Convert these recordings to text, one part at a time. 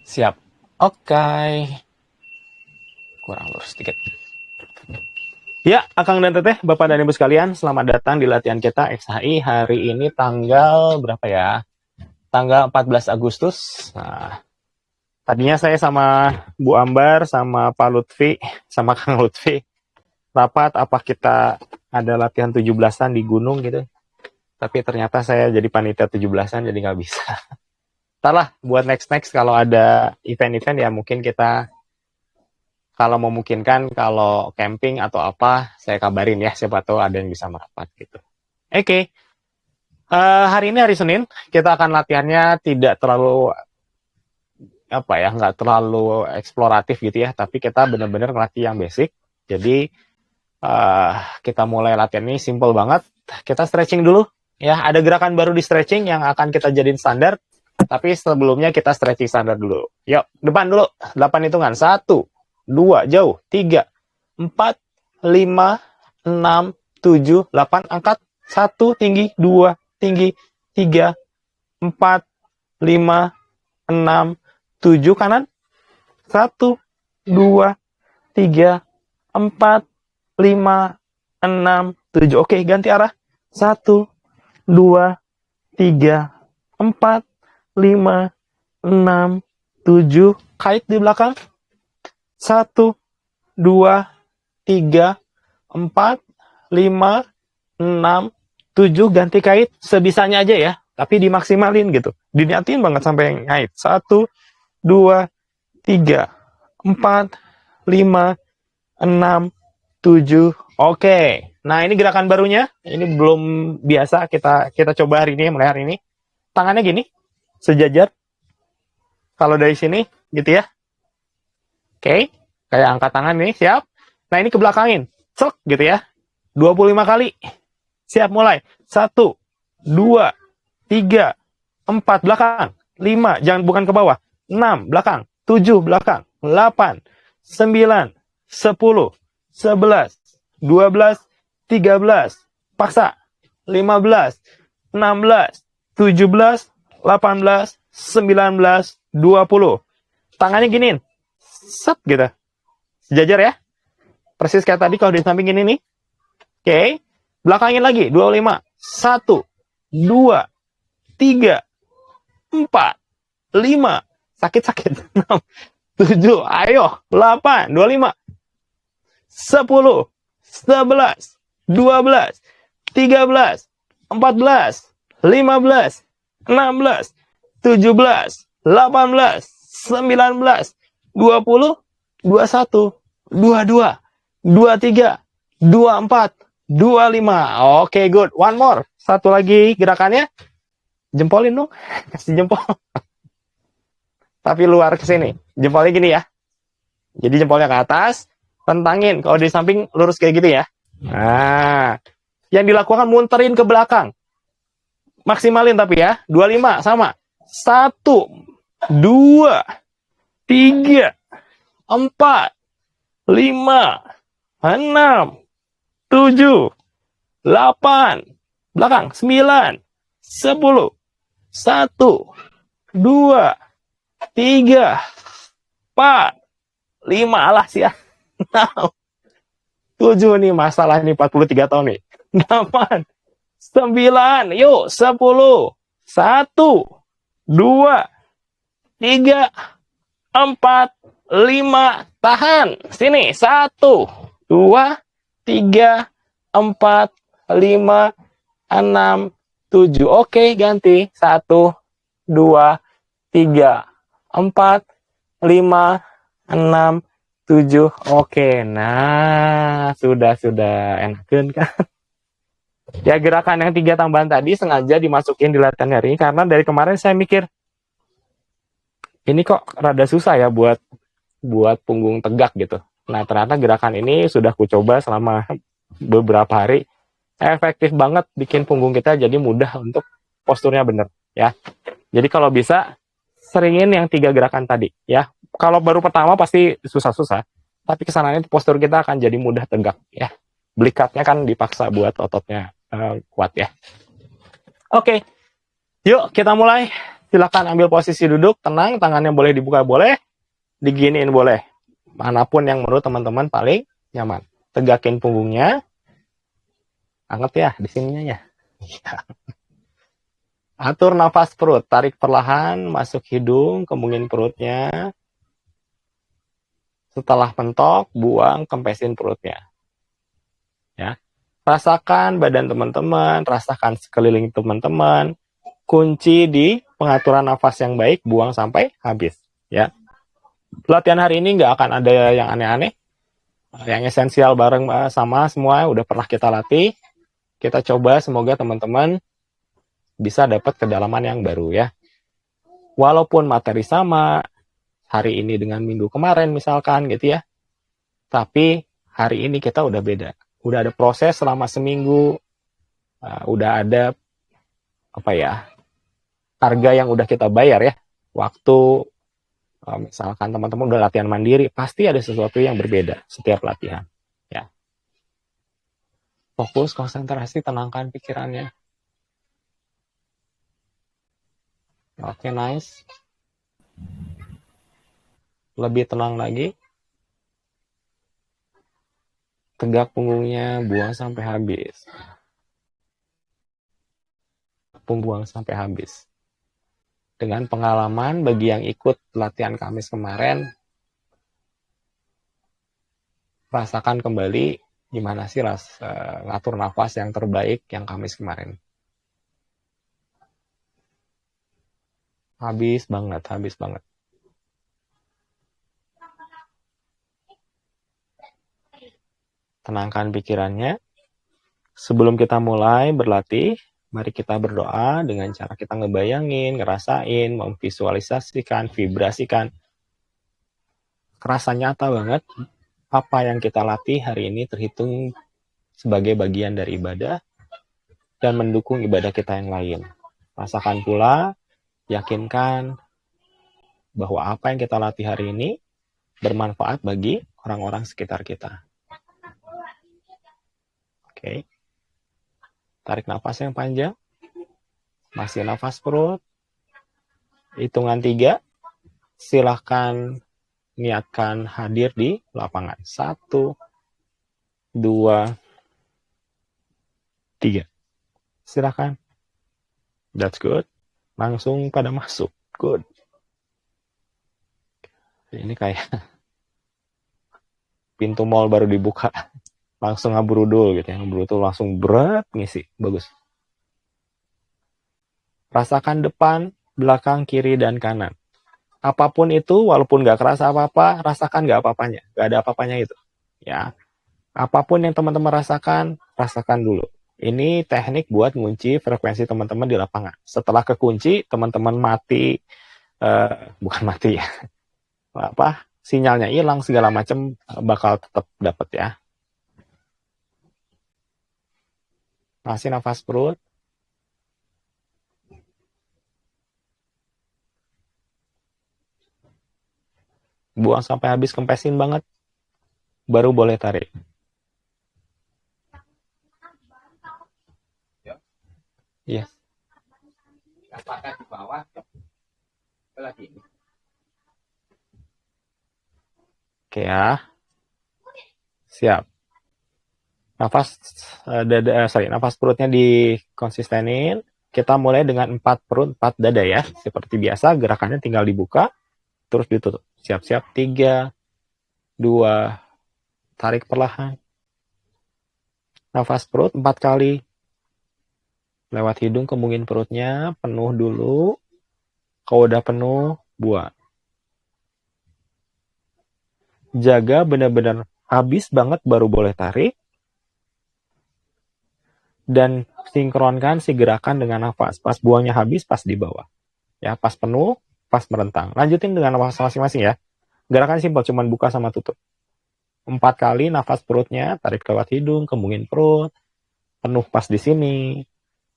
Siap. Oke. Kurang lurus sedikit. Ya, Akang dan Teteh, Bapak dan Ibu sekalian, selamat datang di latihan kita XHI hari ini tanggal berapa ya? Tanggal 14 Agustus. Nah, tadinya saya sama Bu Ambar, sama Pak Lutfi, sama Kang Lutfi, rapat apa kita ada latihan 17-an di gunung gitu. Tapi ternyata saya jadi panitia 17-an, jadi nggak bisa. Ntar lah, buat next-next kalau ada event-event ya mungkin kita kalau memungkinkan, kalau camping atau apa, saya kabarin ya, siapa tahu ada yang bisa merapat gitu. Oke, hari ini hari Senin, kita akan latihannya tidak terlalu apa ya, nggak terlalu eksploratif gitu ya, tapi kita benar-benar ngelatih yang basic. Jadi kita mulai latihan ini simple banget. Kita stretching dulu, ya. Ada gerakan baru di stretching yang akan kita jadiin standar. Tapi sebelumnya kita stretching standar dulu. Yuk, depan dulu. 8 hitungan. 1, 2, jauh. 3, 4, 5, 6, 7, 8. Angkat. 1, tinggi. 2, tinggi. 3, 4, 5, 6, 7. Kanan. 1, 2, 3, 4, 5, 6, 7. Oke, ganti arah. 1, 2, 3, 4, 5, 6, 7. Kait di belakang. 1, 2, 3, 4, 5, 6, 7. Ganti kait sebisanya aja ya. Tapi dimaksimalin gitu. Diniatin banget sampai ngait. 1, 2, 3, 4, 5, 6, 7. Oke. Nah, ini gerakan barunya. Ini belum biasa kita coba hari ini, mulai hari ini. Tangannya gini, sejajar. Kalau dari sini, gitu ya. Oke. Kayak angkat tangan nih, siap. Nah, ini ke belakangin. Cek, gitu ya. 25 kali. Siap, mulai. 1, 2, 3, 4, belakang. 5, jangan bukan ke bawah. 6, belakang. 7, belakang. 8, 9, 10, 11, 12, 13, paksa, 15, 16, 17, 18, 19, 20. Tangannya giniin. Set gitu. Sejajar ya. Persis kayak tadi kalau di samping ini nih. Oke. Belakangin lagi. 25. 1, 2, 3, 4, 5. Sakit-sakit. 6, 7, ayo. 8, 25. 10, 11, 12, 13, 14, 15, 16, 17, 18, 19, 20, 21, 22, 23, 24, 25. Oke, good. One more. Satu lagi gerakannya. Jempolin dong. Kasih jempol. Tapi luar ke sini. Jempolnya gini ya. Jadi jempolnya ke atas. Tentangin. Kalau di samping lurus kayak gitu ya. Nah, yang dilakukan munterin ke belakang. Maksimalin tapi ya. 25 sama. 1, 2, 3, 4, 5, 6, 7, 8, belakang 9, 10, 1, 2, 3, 4, 5. Alah sih ya. 6, 7 nih masalah nih 43 tahun nih. 8, 9, yuk 10, 1, 2, 3, 4, 5, tahan. Sini 1, 2, 3, 4, 5, 6, 7. Oke, ganti. 1, 2, 3, 4, 5, 6, 7. Oke, nah sudah enakan kan. Ya, gerakan yang 3 tambahan tadi sengaja dimasukin di latihan hari ini karena dari kemarin saya mikir ini kok rada susah ya buat punggung tegak gitu. Nah, ternyata gerakan ini sudah kucoba selama beberapa hari. Efektif banget bikin punggung kita jadi mudah untuk posturnya bener ya. Jadi kalau bisa seringin yang 3 gerakan tadi ya. Kalau baru pertama pasti susah-susah, tapi kesananya postur kita akan jadi mudah tegak ya. Belikatnya kan dipaksa buat ototnya kuat ya. Oke, yuk kita mulai. Silakan ambil posisi duduk, tenang, tangannya boleh dibuka, boleh diginiin, boleh. Manapun yang menurut teman-teman paling nyaman. Tegakin punggungnya. Anget ya di sininya ya. Atur nafas perut, tarik perlahan, masuk hidung, kembungin perutnya. Setelah mentok, buang, kempesin perutnya. Ya. Rasakan badan teman-teman, rasakan sekeliling teman-teman. Kunci di pengaturan nafas yang baik, buang sampai habis. Ya. Latihan hari ini nggak akan ada yang aneh-aneh. Yang esensial bareng sama semua udah pernah kita latih. Kita coba semoga teman-teman bisa dapat kedalaman yang baru ya. Walaupun materi sama, hari ini dengan minggu kemarin misalkan gitu ya. Tapi hari ini kita udah beda. Udah ada proses selama seminggu, udah ada apa ya, harga yang udah kita bayar ya. Waktu misalkan teman-teman udah latihan mandiri, pasti ada sesuatu yang berbeda setiap latihan. Ya. Fokus, konsentrasi, tenangkan pikirannya. Oke, nice. Lebih tenang lagi. Tegak punggungnya, buang sampai habis. Buang sampai habis. Dengan pengalaman bagi yang ikut latihan Kamis kemarin, rasakan kembali gimana sih ngatur nafas yang terbaik yang Kamis kemarin. Habis banget, habis banget. Tenangkan pikirannya. Sebelum kita mulai berlatih, mari kita berdoa dengan cara kita ngebayangin, ngerasain, memvisualisasikan, vibrasikan. Kerasa nyata banget apa yang kita latih hari ini terhitung sebagai bagian dari ibadah dan mendukung ibadah kita yang lain. Rasakan pula, yakinkan bahwa apa yang kita latih hari ini bermanfaat bagi orang-orang sekitar kita. Oke. Tarik nafas yang panjang. Masih nafas perut. Hitungan 3. Silahkan niatkan hadir di lapangan. 1, 2, 3. Silahkan. That's good. Langsung pada masuk. Good. Ini kayak pintu mall baru dibuka. Langsung ngabrudul gitu ya. Ngabrudul langsung berat ngisi. Bagus. Rasakan depan, belakang, kiri, dan kanan. Apapun itu, walaupun nggak kerasa apa-apa, rasakan nggak apa-apanya. Nggak ada apa-apanya itu. Ya. Apapun yang teman-teman rasakan, rasakan dulu. Ini teknik buat ngunci frekuensi teman-teman di lapangan. Setelah kekunci, teman-teman mati, bukan mati ya, sinyalnya hilang segala macam bakal tetap dapat ya. Masih nafas perut. Buang sampai habis, kempesin banget. Baru boleh tarik. Iya. Apakah di bawah? Lagi. Oke ya. Siap. Nafas perutnya dikonsistenin. Kita mulai dengan 4 perut, 4 dada ya. Seperti biasa, gerakannya tinggal dibuka, terus ditutup. Siap-siap, 3, 2, tarik perlahan. Nafas perut 4 kali. Lewat hidung, kembungin perutnya, penuh dulu. Kalau udah penuh, buang. Jaga benar-benar habis banget baru boleh tarik. Dan sinkronkan si gerakan dengan nafas. Pas buangnya habis, pas di bawah. Ya, pas penuh, pas merentang. Lanjutin dengan nafas masing-masing ya. Gerakan simpel, cuman buka sama tutup. 4 kali nafas perutnya, tarik lewat hidung, kembungin perut. Penuh pas di sini.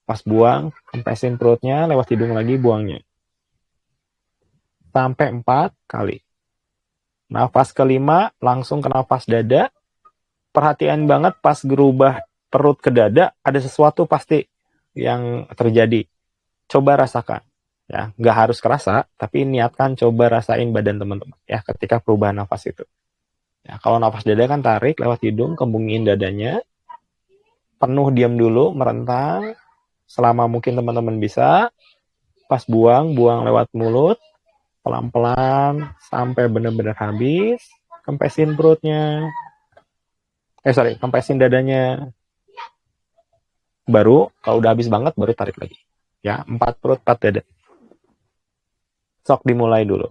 Pas buang, kempesin perutnya, lewat hidung lagi buangnya. Sampai 4 kali. Nafas kelima, langsung ke nafas dada. Perhatian banget pas gerubah perut ke dada, ada sesuatu pasti yang terjadi. Coba rasakan. Ya, nggak harus kerasa, tapi niatkan coba rasain badan teman-teman ya ketika perubahan nafas itu. Ya, kalau nafas dada kan tarik lewat hidung, kembungin dadanya, penuh diam dulu, merentang selama mungkin teman-teman bisa. Pas buang, buang lewat mulut, pelan-pelan sampai benar-benar habis. Kempesin perutnya. Kempesin dadanya. Baru kalau udah habis banget baru tarik lagi. Ya, 4 perut, 4 dada. Sok dimulai dulu.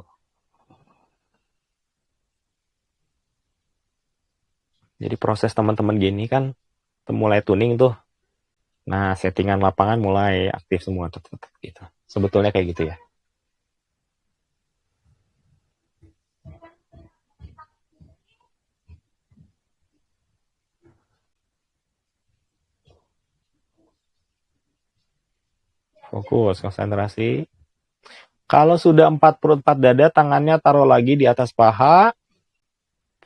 Jadi proses teman-teman gini kan mulai tuning tuh. Nah, settingan lapangan mulai aktif semua tetap gitu. Sebetulnya kayak gitu ya. Fokus, konsentrasi. Kalau sudah 4 perut 4 dada, tangannya taruh lagi di atas paha,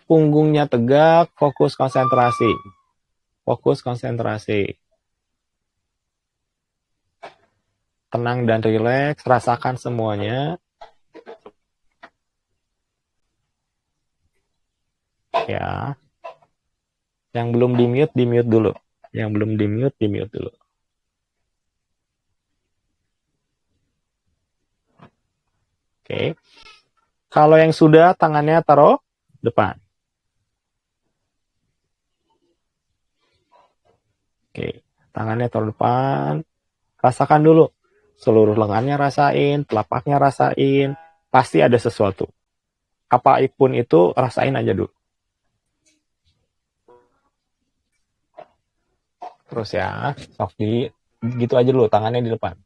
punggungnya tegak, fokus konsentrasi. Fokus konsentrasi. Tenang dan rileks, rasakan semuanya. Ya. Yang belum di mute dulu. Yang belum di mute dulu. Oke. Kalau yang sudah, tangannya taruh depan. Oke. Tangannya taruh depan. Rasakan dulu. Seluruh lengannya rasain, telapaknya rasain. Pasti ada sesuatu. Apapun itu, rasain aja dulu. Terus ya, sok gitu aja dulu, tangannya di depan.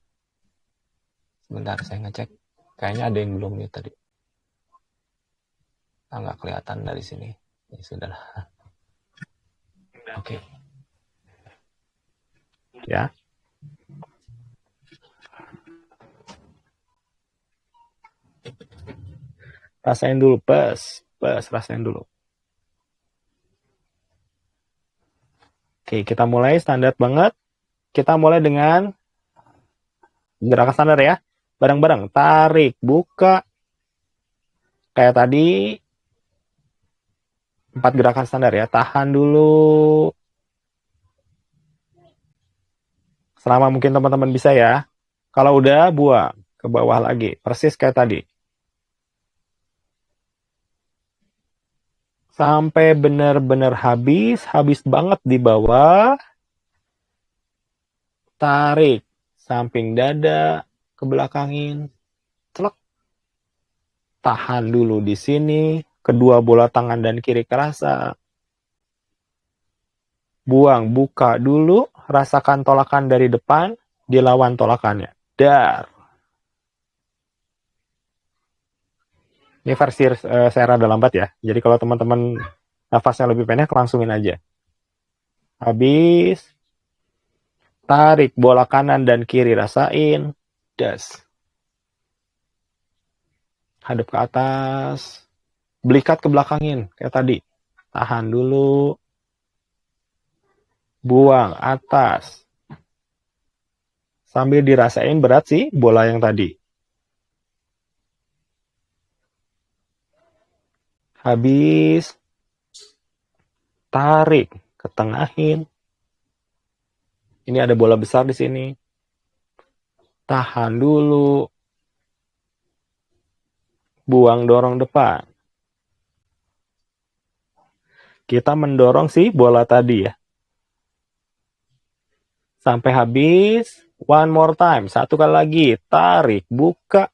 Sebentar, saya ngecek. Kayaknya ada yang belum mute tadi. Nggak kelihatan dari sini. Ya sudah lah. Oke. Ya. Rasain dulu, rasain dulu. Oke, kita mulai standar banget. Kita mulai dengan gerakan standar ya. Bareng-bareng, tarik, buka. Kayak tadi, 4 gerakan standar ya. Tahan dulu. Selama mungkin teman-teman bisa ya. Kalau udah, buang ke bawah lagi. Persis kayak tadi. Sampai benar-benar habis banget di bawah. Tarik samping dada, ke belakangin. Celek. Tahan dulu di sini. Kedua bola tangan dan kiri kerasa. Buang, buka dulu. Rasakan tolakan dari depan. Dilawan tolakannya. Dar. Ini versi saya rada lambat ya. Jadi kalau teman-teman nafasnya lebih pendek, langsungin aja. Habis. Tarik bola kanan dan kiri, rasain. Das. Hadap ke atas. Belikat ke belakangin, kayak tadi. Tahan dulu. Buang, atas. Sambil dirasain berat sih bola yang tadi. Habis. Tarik, ketengahin. Ini ada bola besar di sini. Tahan dulu. Buang, dorong depan. Kita mendorong sih bola tadi ya. Sampai habis. One more time. Satu kali lagi. Tarik, buka.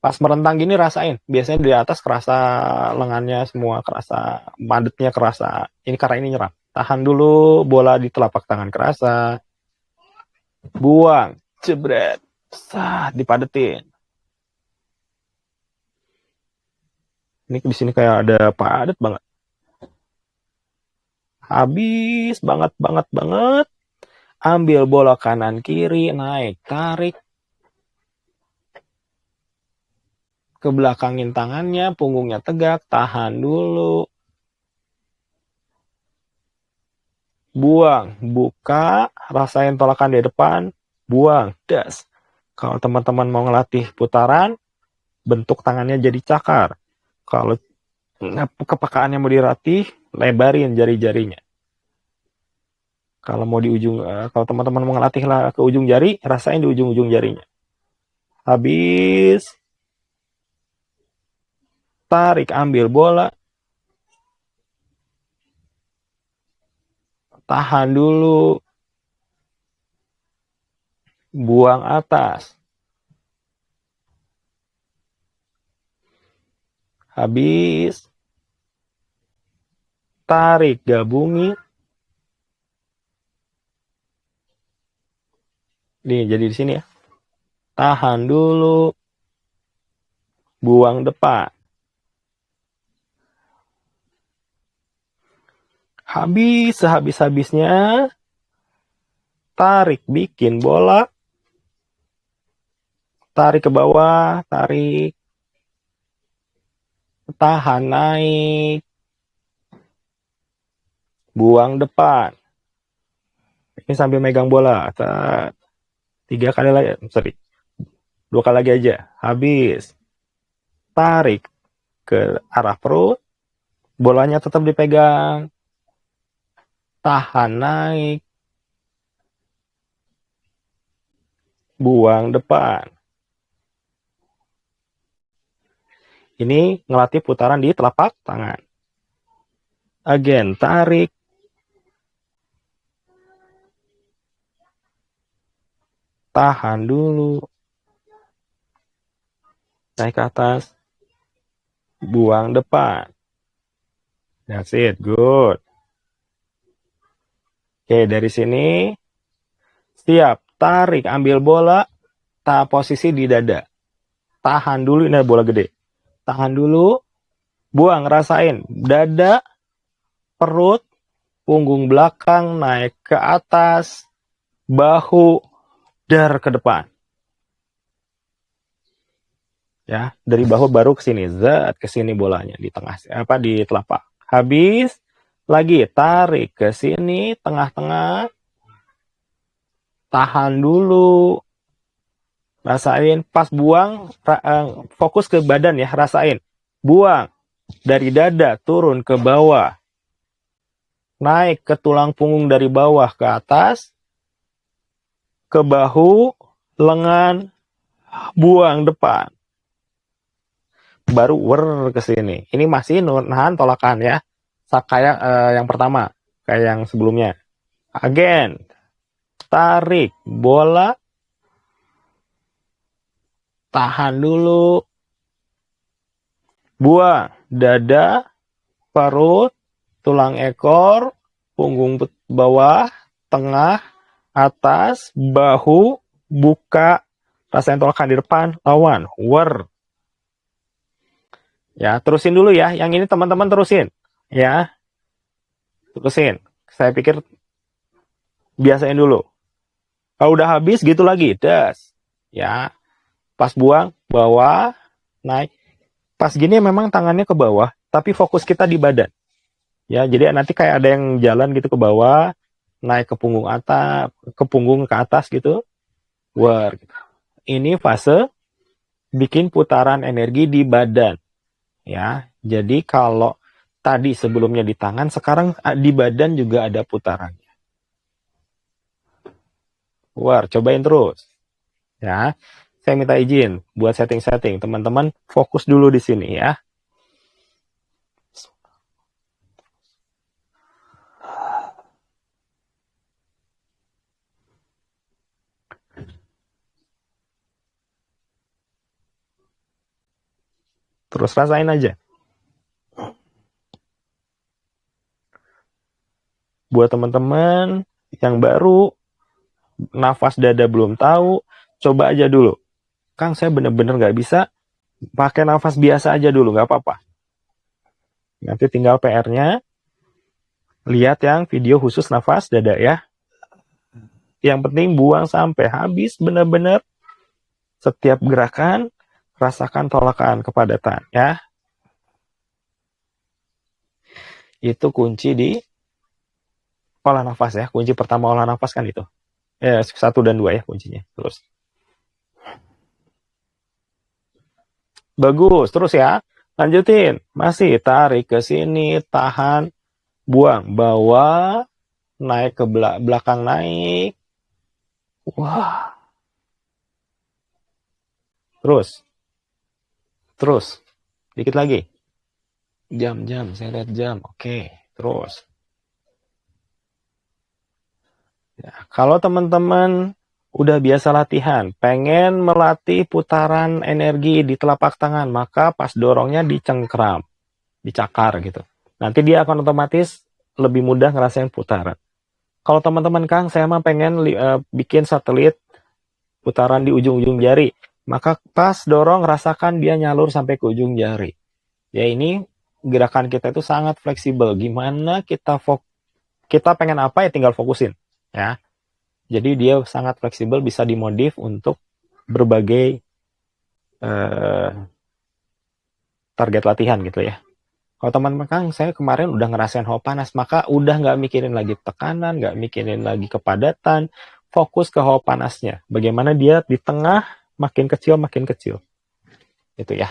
Pas merentang gini rasain. Biasanya di atas kerasa lengannya semua, kerasa madetnya kerasa. Ini karena ini nyerap. Tahan dulu, bola di telapak tangan kerasa. Buang, jebret. Dipadetin. Ini di sini kayak ada padat banget. Habis banget. Ambil bola kanan kiri, naik, tarik. Ke belakangin tangannya, punggungnya tegak, tahan dulu. buang, buka, rasain tolakan di depan, buang, das. Kalau teman-teman mau ngelatih putaran, bentuk tangannya jadi cakar. Kalau kepekaannya mau dilatih, lebarin jari-jarinya. Kalau mau di ujung, kalau teman-teman mau ngelatih ke ujung jari, rasain di ujung-ujung jarinya. Habis, tarik, ambil bola, tahan dulu, buang atas. Habis, tarik, gabungin. Nih, jadi di sini ya. Tahan dulu, buang depan. Habis, sehabis-habisnya, tarik, bikin bola. Tarik ke bawah, tarik. Tahan, naik. Buang depan. Ini sambil megang bola. 3 kali lagi, sorry. 2 kali lagi aja. Habis. Tarik ke arah perut. Bolanya tetap dipegang. Tahan, naik. Buang depan. Ini ngelatih putaran di telapak tangan. Again, tarik. Tahan dulu. Naik ke atas. Buang depan. That's it, good. Oke, dari sini. Siap, tarik, ambil bola. Posisi di dada. Tahan dulu, ini bola gede. Tahan dulu. Buang, rasain. Dada, perut, punggung belakang, naik ke atas. Bahu, dar ke depan. Ya, dari bahu baru ke sini, zat ke sini bolanya di tengah di telapak. Habis lagi tarik ke sini tengah-tengah. Tahan dulu. Rasain pas buang fokus ke badan ya, rasain. Buang dari dada turun ke bawah. Naik ke tulang punggung dari bawah ke atas. Ke bahu, lengan, buang depan. Baru ke sini. Ini masih nahan tolakan ya. Kayak yang pertama, kayak yang sebelumnya. Again, tarik bola, tahan dulu, buang dada, perut, tulang ekor, punggung bawah, tengah, atas, bahu, buka, rasain tolakan di depan, lawan, Ya, terusin dulu ya. Yang ini teman-teman terusin. Ya, terusin. Saya pikir biasain dulu. Kalau udah habis gitu lagi, das. Ya, pas buang, bawah, naik. Pas gini memang tangannya ke bawah, tapi fokus kita di badan. Ya, jadi nanti kayak ada yang jalan gitu ke bawah, naik ke punggung atas, ke punggung ke atas gitu. Gitu. Ini fase bikin putaran energi di badan. Ya, jadi kalau tadi sebelumnya di tangan, sekarang di badan juga ada putarannya. Cobain terus. Ya, saya minta izin buat setting-setting. Teman-teman fokus dulu di sini ya. Terus rasain aja. Buat teman-teman yang baru, nafas dada belum tahu, coba aja dulu. Kang, saya bener-bener gak bisa, pakai nafas biasa aja dulu, gak apa-apa. Nanti tinggal PR-nya, lihat yang video khusus nafas dada ya. Yang penting buang sampai habis bener-bener. Setiap gerakan, rasakan tolakan kepadatan ya. Itu kunci di olah nafas ya. Kunci pertama olah nafas kan itu. 1 dan 2 ya kuncinya. Terus. Bagus. Terus ya. Lanjutin. Masih tarik ke sini, tahan, buang, bawa, naik ke belakang naik. Wah. Terus. Terus. Dikit lagi. Jam, saya lihat jam. Oke. Terus. Ya, kalau teman-teman udah biasa latihan, pengen melatih putaran energi di telapak tangan, maka pas dorongnya dicengkram, dicakar gitu. Nanti dia akan otomatis lebih mudah ngerasain putaran. Kalau teman-teman Kang, saya mah pengen bikin satelit putaran di ujung-ujung jari. Maka pas dorong, rasakan dia nyalur sampai ke ujung jari. Ya ini gerakan kita itu sangat fleksibel. Gimana kita pengen apa ya tinggal fokusin. Ya. Jadi dia sangat fleksibel, bisa dimodif untuk berbagai target latihan gitu ya. Kalau teman-teman Kang, saya kemarin udah ngerasain hawa panas, maka udah nggak mikirin lagi tekanan, nggak mikirin lagi kepadatan, fokus ke hawa panasnya. Bagaimana dia di tengah makin kecil, makin kecil. Itu ya.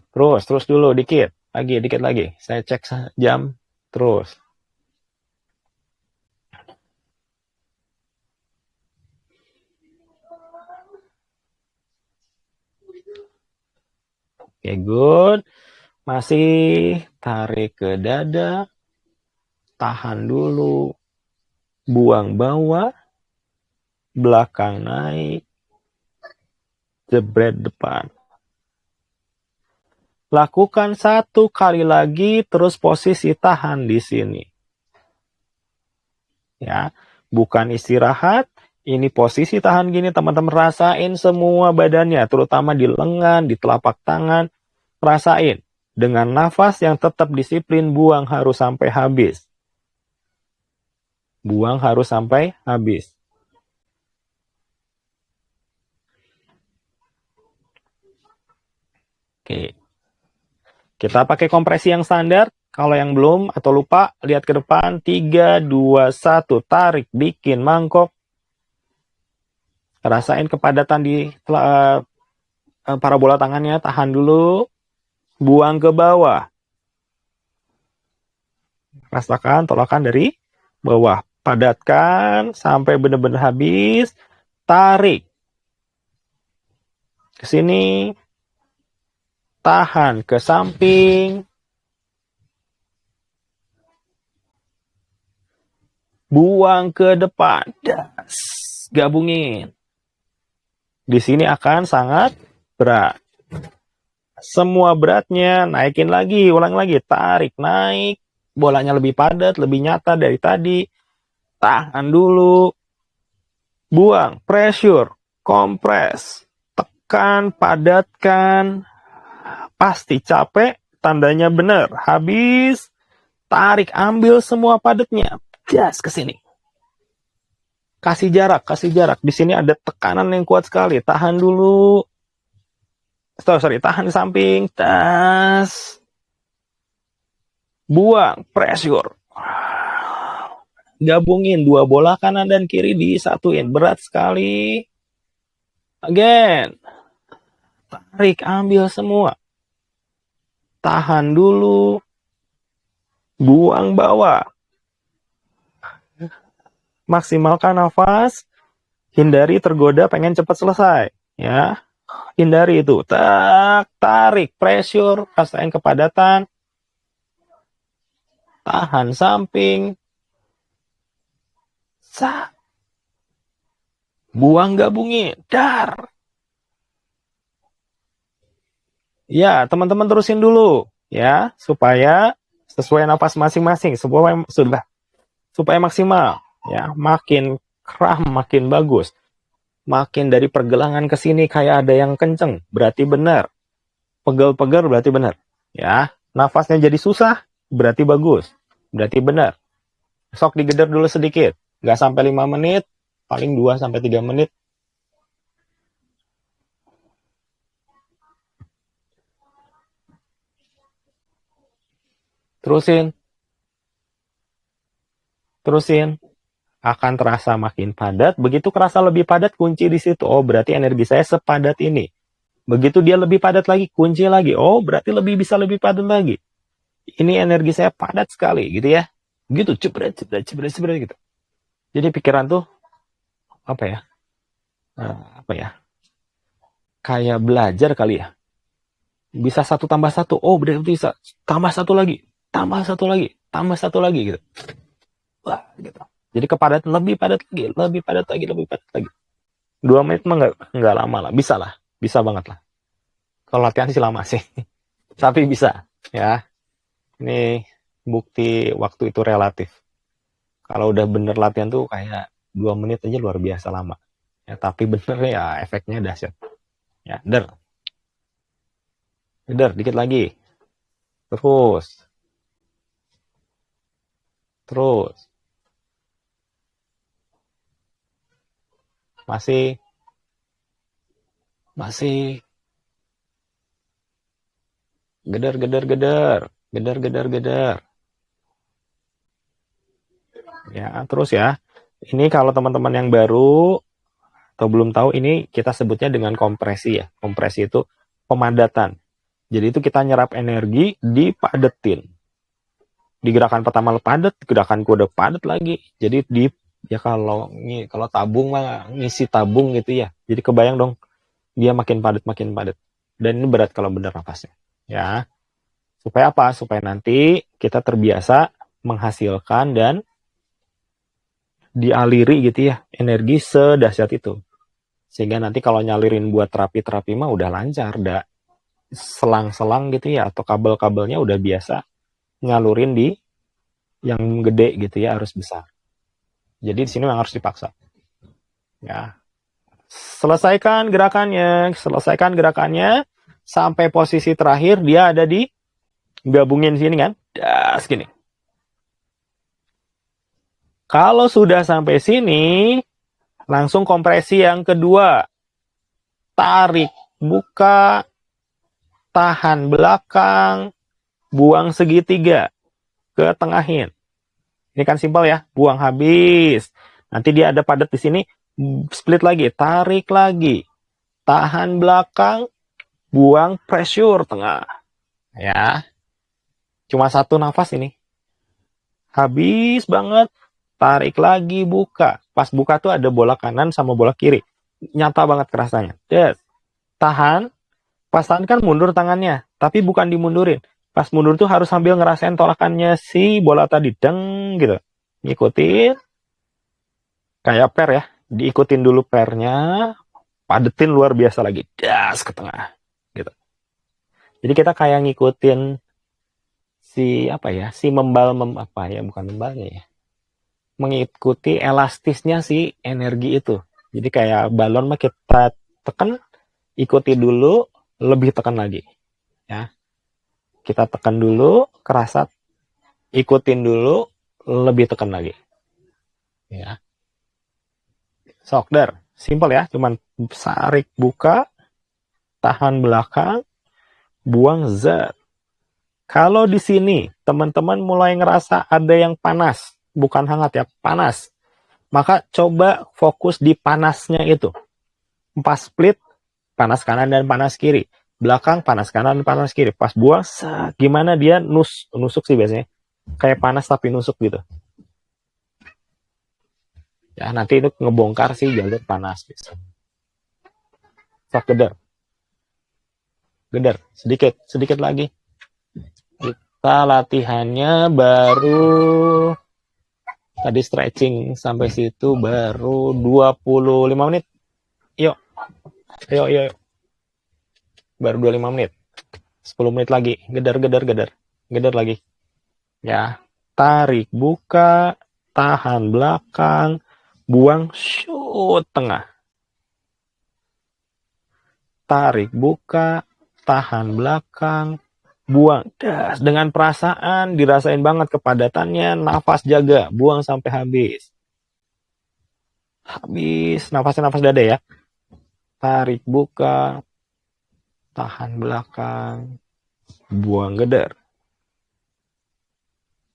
Terus dulu dikit lagi. Saya cek jam, terus. Oke, good. Masih tarik ke dada, tahan dulu, buang bawah, belakang naik, jebret depan. Lakukan 1 kali lagi, terus posisi tahan di sini. Ya, bukan istirahat. Ini posisi tahan gini, teman-teman rasain semua badannya, terutama di lengan, di telapak tangan. Rasain. Dengan nafas yang tetap disiplin, buang harus sampai habis. Buang harus sampai habis. Oke. Kita pakai kompresi yang standar. Kalau yang belum atau lupa, lihat ke depan. 3, 2, 1. Tarik, bikin mangkok. Rasain kepadatan di parabola tangannya. Tahan dulu. Buang ke bawah. Rasakan tolakan dari bawah. Padatkan sampai benar-benar habis. Tarik. Ke sini. Tahan ke samping. Buang ke depan. Das. Gabungin. Di sini akan sangat berat. Semua beratnya naikin lagi, ulang lagi. Tarik, naik. Bolanya lebih padat, lebih nyata dari tadi. Tahan dulu. Buang, pressure, kompres. Tekan, padatkan. Pasti capek, tandanya benar. Habis, tarik, ambil semua padatnya. Jas ke sini. Kasih jarak, kasih jarak. Di sini ada tekanan yang kuat sekali. Tahan dulu. Sorry, tahan di samping. Tas. Buang, pressure. Gabungin 2 bola kanan dan kiri disatuin. Berat sekali. Again. Tarik, ambil semua. Tahan dulu. Buang bawah. Maksimalkan nafas. Hindari tergoda pengen cepat selesai. Ya. Hindari itu. Tarik, pressure. Rasain kepadatan. Tahan samping. Buang gabungin. Dar. Ya, teman-teman terusin dulu. Ya, supaya sesuai nafas masing-masing. Supaya maksimal. Ya, makin kram, makin bagus. Makin dari pergelangan ke sini kayak ada yang kenceng. Berarti benar. Pegel-pegel berarti benar. Ya, nafasnya jadi susah. Berarti bagus. Berarti benar. Sok digeder dulu sedikit. Nggak sampai 5 menit. Paling 2-3 menit. Terusin. terusin. Akan terasa makin padat. Begitu kerasa lebih padat, kunci di situ. Oh, berarti energi saya sepadat ini. Begitu dia lebih padat lagi, kunci lagi. Oh, berarti bisa lebih padat lagi. Ini energi saya padat sekali, gitu ya. Gitu, cepret, cepret, cepret, cepret, gitu. Jadi pikiran tuh, apa ya? Apa ya? Kayak belajar kali ya. Bisa satu tambah satu. Oh, berarti bisa. Tambah satu lagi. Tambah satu lagi. Tambah satu lagi, gitu. Wah, gitu. Jadi kepadatan lebih padat lagi, lebih padat lagi, lebih padat lagi. 2 menit mah nggak lama lah, bisa lah, bisa banget lah. Kalau latihan sih lama sih, tapi bisa ya. Ini bukti waktu itu relatif. Kalau udah bener latihan tuh kayak 2 menit aja luar biasa lama. Ya, tapi bener ya efeknya dahsyat. Ya, der, dikit lagi. Terus, terus, masih, masih, geder, geder, geder, geder, geder, geder. Ya, terus ya. Ini kalau teman-teman yang baru atau belum tahu, ini kita sebutnya dengan kompresi ya. Kompresi itu pemadatan. Jadi itu kita nyerap energi, dipadetin. Di gerakan pertama padat, gerakan kedua padat lagi. Jadi ya kalau tabung mah ngisi tabung gitu ya. Jadi kebayang dong, dia makin padat makin padat. Dan ini berat kalau bener nafasnya. Ya. Supaya apa? Supaya nanti kita terbiasa menghasilkan dan dialiri gitu ya, energi sedahsyat itu. Sehingga nanti kalau nyalirin buat terapi-terapi mah udah lancar, udah selang-selang gitu ya, atau kabel-kabelnya udah biasa ngalurin di yang gede gitu ya, harus besar. Jadi di sini memang harus dipaksa. Ya. Selesaikan gerakannya sampai posisi terakhir dia ada di gabungin sini kan. Das gini. Kalau sudah sampai sini, langsung kompresi yang kedua. Tarik, buka, tahan belakang, buang segitiga, ke tengahin. Ini kan simpel ya, buang habis. Nanti dia ada padat di sini, split lagi, tarik lagi, tahan belakang, buang pressure tengah. Ya, cuma satu nafas ini. Habis banget, tarik lagi, buka. Pas buka tuh ada bola kanan sama bola kiri. Nyata banget kerasanya. Des. Tahan, pas tahan kan mundur tangannya, tapi bukan dimundurin. Pas mundur tuh harus sambil ngerasain tolakannya si bola tadi, deng gitu. Ngikutin, kayak per ya, diikutin dulu pernya, padetin luar biasa lagi, das ke tengah, gitu. Jadi kita kayak ngikutin si apa ya, si apa ya, bukan membalnya ya, mengikuti elastisnya si energi itu. Jadi kayak balon mah kita tekan, ikuti dulu, lebih tekan lagi, ya. Kita tekan dulu, kerasa, ikutin dulu, lebih tekan lagi, ya. Sokder, simple ya, cuman sarik buka, tahan belakang, buang zat. Kalau di sini teman-teman mulai ngerasa ada yang panas, bukan hangat ya, panas, maka coba fokus di panasnya itu. Pas split, panas kanan dan panas kiri. Belakang, panas kanan dan panas kiri. Pas buang, gimana dia nusuk sih biasanya. Kayak panas tapi nusuk gitu. Ya, nanti itu ngebongkar sih jalur panas. Sok geder. Geder, sedikit lagi. Kita latihannya baru tadi stretching sampai situ baru 25 menit. Yuk. Yuk. Baru 25 menit. 10 menit lagi. Geder lagi. Ya. Tarik, buka, tahan belakang, buang, shoot tengah. Tarik, buka, tahan belakang, buang. Das, dengan perasaan, dirasain banget kepadatannya, nafas jaga, buang sampai habis. Habis, nafas dada ya. Tarik, buka, tahan belakang, buang geder.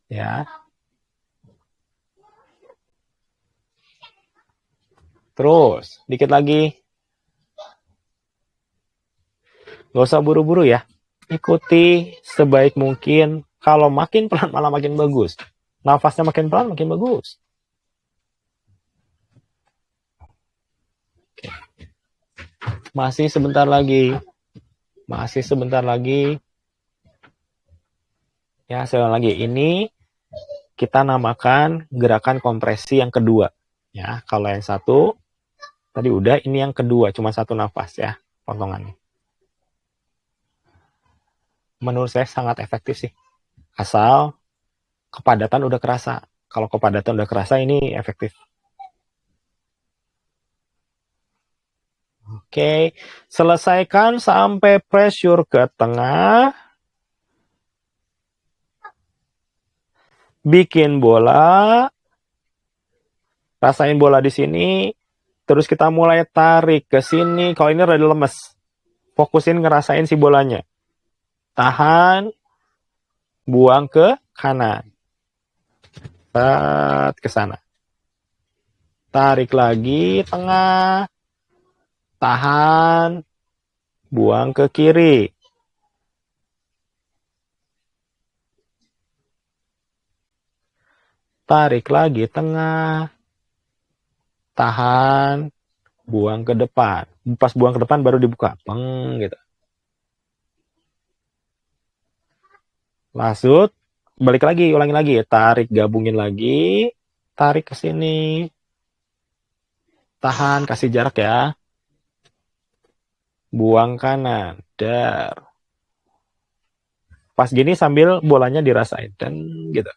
Ya. Terus, dikit lagi. Gak usah buru-buru ya. Ikuti sebaik mungkin. Kalau makin pelan malah makin bagus. Nafasnya makin pelan makin bagus. Masih sebentar lagi. Masih sebentar lagi. Ya, sekali lagi. Ini kita namakan gerakan kompresi yang kedua. Ya, kalau yang satu tadi udah, ini yang kedua, cuma satu nafas ya, potongannya. Menurut saya sangat efektif sih. Asal kepadatan udah kerasa. Kalau kepadatan udah kerasa, ini efektif. Oke, selesaikan sampai pressure ke tengah. Bikin bola. Rasain bola di sini. Terus kita mulai tarik ke sini. Kalau ini rada lemes, fokusin ngerasain si bolanya. Tahan. Buang ke kanan. Ke sana. Tarik lagi tengah. Tahan. Buang ke kiri. Tarik lagi tengah. Tahan. Buang ke depan. Pas buang ke depan baru dibuka. Peng gitu. Lanjut. Balik lagi, ulangi lagi. Tarik, gabungin lagi. Tarik ke sini. Tahan, kasih jarak ya. Buang kanan. Dar. Pas gini sambil bolanya dirasain. Dan gitu.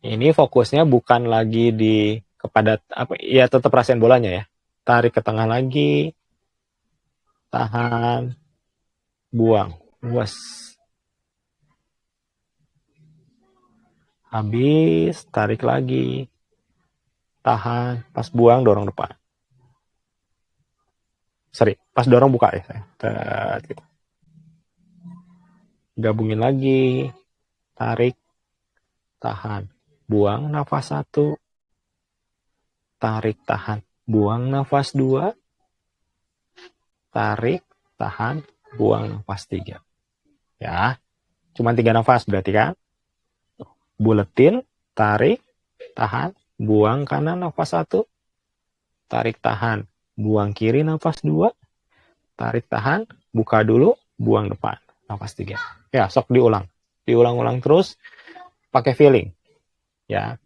Ini fokusnya bukan lagi di kepada apa ya, tetap rasain bolanya ya. Tarik ke tengah lagi. Tahan. Buang. Luas. Habis, tarik lagi. Tahan. Pas buang, dorong depan. Sorry, pas dorong buka ya. Gitu. Gabungin lagi. Tarik. Tahan. Buang nafas 1. Tarik, tahan. Buang nafas 2. Tarik, tahan. Buang nafas 3. Ya, cuma 3 nafas berarti kan. Buletin, tarik, tahan, buang kanan nafas 1. Tarik, tahan, buang kiri nafas 2. Tarik, tahan, buka dulu, buang depan nafas 3. Ya, sok diulang. Diulang-ulang terus pakai feeling. Ya.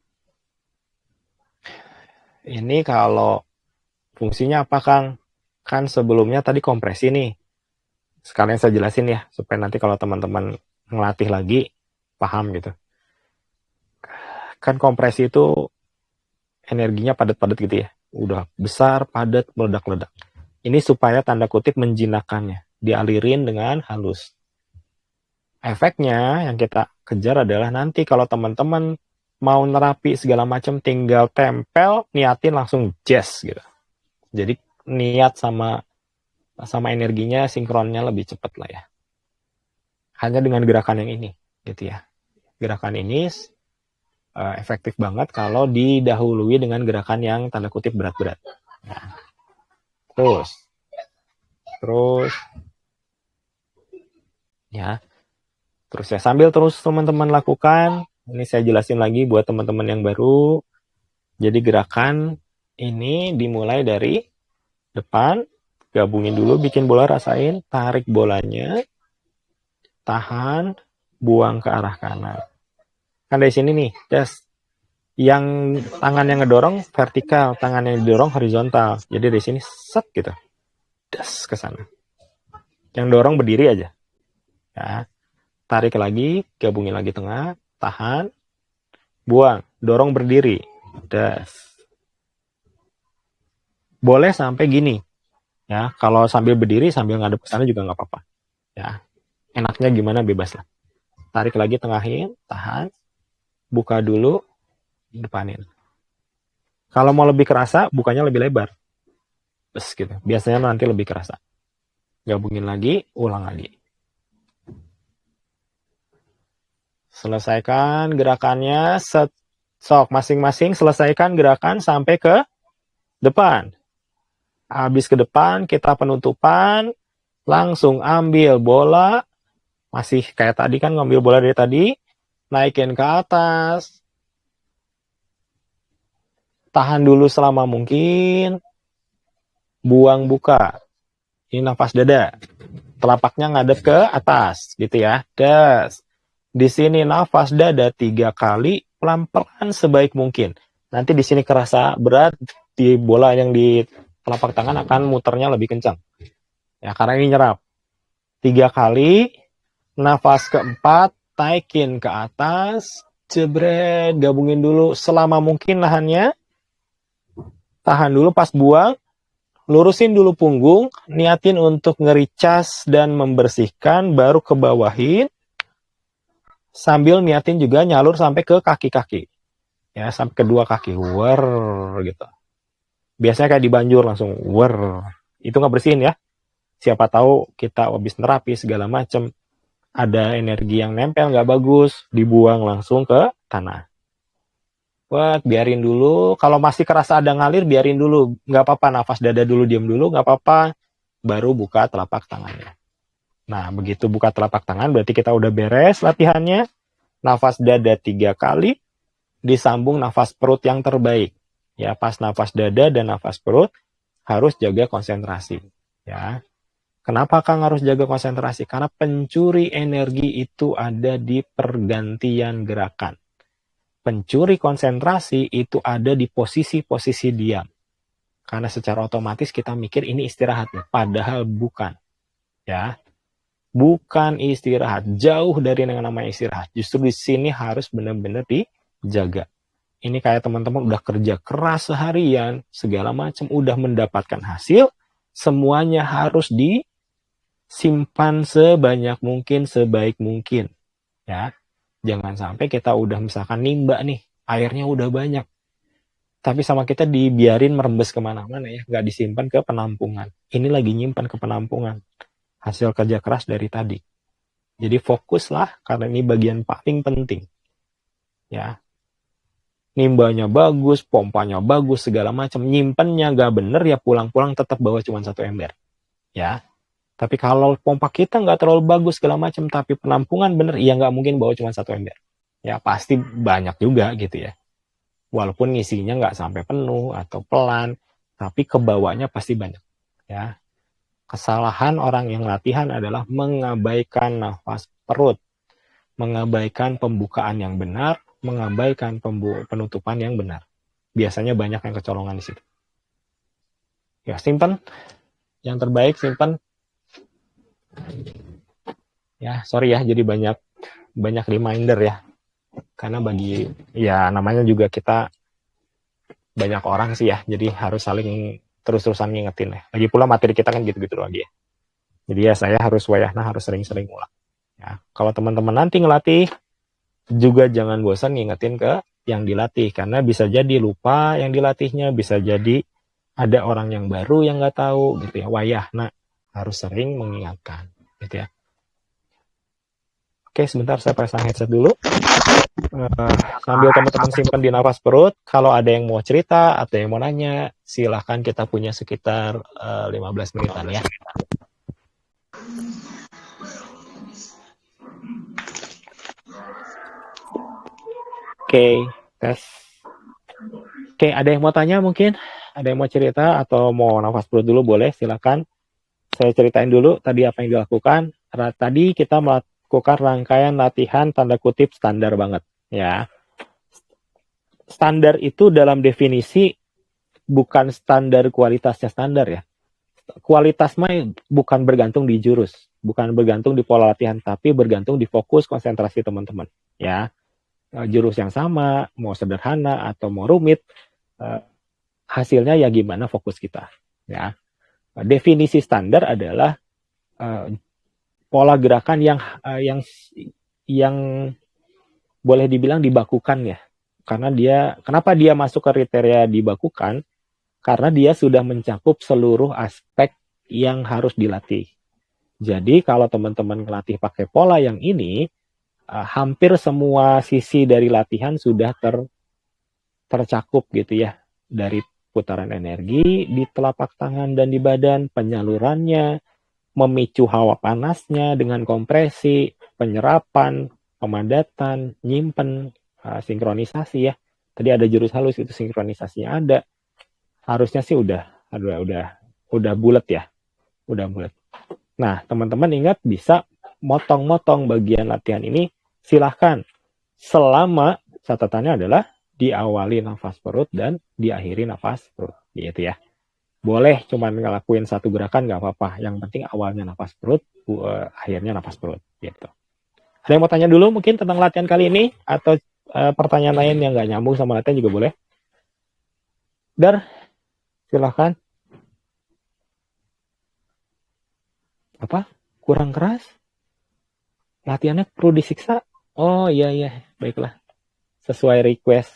Ini kalau fungsinya apa, Kang? Kan sebelumnya tadi kompresi nih. Sekalian saya jelasin ya, supaya nanti kalau teman-teman ngelatih lagi, paham gitu. Kan kompresi itu energinya padat-padat gitu ya. Udah besar, padat, meledak-ledak. Ini supaya tanda kutip menjinakkannya. Dialirin dengan halus. Efeknya yang kita kejar adalah nanti kalau teman-teman mau nerapi segala macam, tinggal tempel, niatin langsung jazz gitu. Jadi niat sama energinya sinkronnya lebih cepat lah ya. Hanya dengan gerakan yang ini gitu ya. Gerakan ini efektif banget kalau didahului dengan gerakan yang tanda kutip berat-berat. Nah, terus ya, terus ya sambil terus teman-teman lakukan. Ini saya jelasin lagi buat teman-teman yang baru. Jadi gerakan ini dimulai dari depan, gabungin dulu, bikin bola, rasain, tarik bolanya, tahan, buang ke arah kanan. Kan dari sini nih, just yang tangan yang ngedorong vertikal, tangan yang didorong horizontal. Jadi dari sini set gitu, das ke sana. Yang dorong berdiri aja. Ya, tarik lagi, gabungin lagi tengah, tahan, buang, dorong berdiri, das. Boleh sampai gini, ya. Kalau sambil berdiri sambil ngadep ke sana juga nggak apa-apa. Ya, enaknya gimana bebas lah. Tarik lagi, tengahin, tahan, buka dulu, depanin. Kalau mau lebih kerasa, bukanya lebih lebar. Terus gitu. Biasanya nanti lebih kerasa. Gabungin lagi, ulang lagi. Selesaikan gerakannya, set. Sok, masing-masing selesaikan gerakan sampai ke depan. Habis ke depan, kita penutupan, langsung ambil bola, masih kayak tadi kan ngambil bola dari tadi, naikin ke atas, tahan dulu selama mungkin, buang buka. Ini nafas dada, telapaknya ngadep ke atas, gitu ya. Das. Di sini nafas dada 3 kali, pelan-pelan sebaik mungkin. Nanti di sini kerasa berat, di bola yang di telapak tangan akan muternya lebih kencang. Ya, karena ini nyerap. 3 kali, nafas keempat, taikin ke atas, jebret, gabungin dulu selama mungkin nahannya. Tahan dulu pas buang, lurusin dulu punggung, niatin untuk ngericas dan membersihkan, baru ke bawahin, sambil niatin juga nyalur sampai ke kaki-kaki. Ya, sampai kedua kaki, wer gitu. Biasanya kayak di banjur langsung wer. Itu nggak bersihin ya. Siapa tahu kita habis terapi segala macam, ada energi yang nempel nggak bagus, dibuang langsung ke tanah. Buat biarin dulu, kalau masih kerasa ada ngalir, biarin dulu. Nggak apa-apa, nafas dada dulu, diam dulu, nggak apa-apa. Baru buka telapak tangannya. Nah, begitu buka telapak tangan, berarti kita udah beres latihannya. Nafas dada 3 kali, disambung nafas perut yang terbaik. Ya, pas nafas dada dan nafas perut, harus jaga konsentrasi. Ya, kenapa Kang harus jaga konsentrasi? Karena pencuri energi itu ada di pergantian gerakan. Pencuri konsentrasi itu ada di posisi-posisi diam. Karena secara otomatis kita mikir ini istirahat, padahal bukan. Ya, bukan istirahat. Jauh dari yang namanya istirahat. Justru di sini harus benar-benar dijaga. Ini kayak teman-teman udah kerja keras seharian, segala macam, udah mendapatkan hasil, semuanya harus disimpan sebanyak mungkin, sebaik mungkin. Ya, jangan sampai kita udah misalkan nimba nih, airnya udah banyak, tapi sama kita dibiarin merembes kemana-mana ya, nggak disimpan ke penampungan. Ini lagi nyimpan ke penampungan, hasil kerja keras dari tadi. Jadi fokuslah, karena ini bagian paling penting. Ya, nimbanya bagus, pompanya bagus, segala macam, nyimpennya nggak bener ya pulang-pulang tetap bawa cuma 1 ember. Ya, tapi kalau pompa kita nggak terlalu bagus segala macam, tapi penampungan bener, ya nggak mungkin bawa cuma 1 ember. Ya pasti banyak juga gitu ya. Walaupun ngisinya nggak sampai penuh atau pelan, tapi kebawanya pasti banyak. Ya, kesalahan orang yang latihan adalah mengabaikan nafas perut, mengabaikan pembukaan yang benar, mengabaikan penutupan yang benar. Biasanya banyak yang kecolongan di situ. Ya, simpan. Yang terbaik simpan. Ya, sorry ya, jadi banyak reminder ya. Karena bagi, ya namanya juga kita banyak orang sih ya, jadi harus saling terus-terusan ngingetin ya. Lagi pula materi kita kan gitu-gitu lagi ya. Jadi ya saya harus wayahna harus sering-sering ulang. Ya, kalau teman-teman nanti ngelatih, juga jangan bosan ngingetin ke yang dilatih, karena bisa jadi lupa yang dilatihnya, bisa jadi ada orang yang baru yang nggak tahu gitu ya. Wayahna harus sering mengingatkan gitu ya. Oke, sebentar saya pasang headset dulu. Sambil teman-teman simpan di nafas perut, kalau ada yang mau cerita atau yang mau nanya, silahkan, kita punya sekitar 15 menitan ya. Oke, tes. Oke, ada yang mau tanya mungkin? Ada yang mau cerita atau mau nafas perut dulu, boleh, silahkan. Saya ceritain dulu tadi apa yang dilakukan. Tadi kita melakukan rangkaian latihan tanda kutip standar banget ya. Standar itu dalam definisi bukan standar kualitasnya standar ya. Kualitas mah bukan bergantung di jurus, bukan bergantung di pola latihan, tapi bergantung di fokus konsentrasi teman-teman ya. Jurus yang sama, mau sederhana atau mau rumit, hasilnya ya gimana fokus kita ya. Definisi standar adalah pola gerakan yang boleh dibilang dibakukan ya. Kenapa dia masuk kriteria dibakukan? Karena dia sudah mencakup seluruh aspek yang harus dilatih. Jadi kalau teman-teman melatih pakai pola yang ini, hampir semua sisi dari latihan sudah tercakup gitu ya, dari putaran energi di telapak tangan dan di badan, penyalurannya, memicu hawa panasnya dengan kompresi, penyerapan, pemadatan, nyimpen, sinkronisasi ya. Tadi ada jurus halus itu sinkronisasinya ada. Harusnya sih udah bulat ya, udah bulat. Nah, teman-teman ingat bisa motong-motong bagian latihan ini silahkan. Selama catatannya adalah diawali nafas perut dan diakhiri nafas perut. Gitu ya. Boleh cuman ngelakuin satu gerakan nggak apa-apa. Yang penting awalnya nafas perut, akhirnya nafas perut. Gitu. Ada yang mau tanya dulu mungkin tentang latihan kali ini? Atau pertanyaan lain yang nggak nyambung sama latihan juga boleh. Dar, silahkan. Apa? Kurang keras? Latihannya perlu disiksa? Oh iya, baiklah. Sesuai request.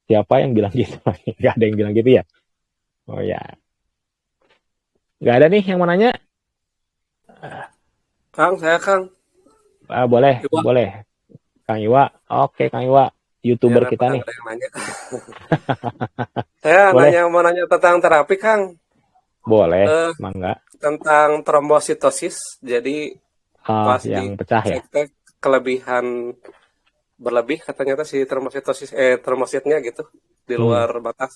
Siapa yang bilang gitu? Gak ada yang bilang gitu ya? Oh ya. Gak ada nih yang mau nanya? Kang, saya Kang. Boleh, Iwa. boleh. Kang Iwa. Oke, Kang Iwa. Biar YouTuber apa kita nggak nih. ada yang nanya. Saya Boleh, mau nanya tentang terapi, Kang. boleh. Eh, Mangga. tentang trombositosis. Jadi pas Yang pecah ya? dicek teh kelebihan berlebih katanya tuh si trombositosis trombositnya gitu di Hmm. luar batas.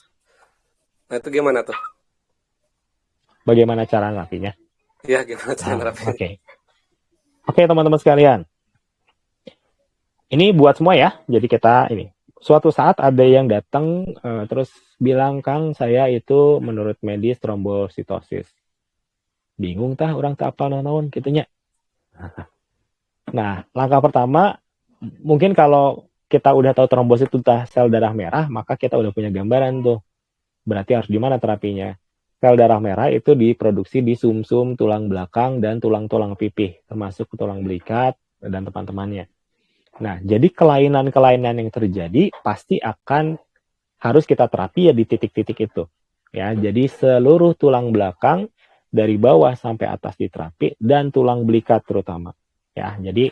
Nah, itu gimana tuh? Bagaimana cara nerapinya? Ya, gimana cara nerapin? Oke. Oke, teman-teman sekalian. Ini buat semua ya. Jadi kita ini. Suatu saat ada yang datang terus bilang, Kang, saya itu menurut medis trombositosis. Bingung tah orang tak apa naon gitunya. Nah, langkah pertama mungkin kalau kita udah tahu trombosit itu sel darah merah, maka kita udah punya gambaran tuh. Berarti harus di mana terapinya? Sel darah merah itu diproduksi di sumsum tulang belakang dan tulang-tulang pipih, termasuk tulang belikat dan teman-temannya. Nah, jadi kelainan-kelainan yang terjadi pasti akan harus kita terapi ya di titik-titik itu. Ya, jadi seluruh tulang belakang dari bawah sampai atas diterapi dan tulang belikat terutama. Ya, jadi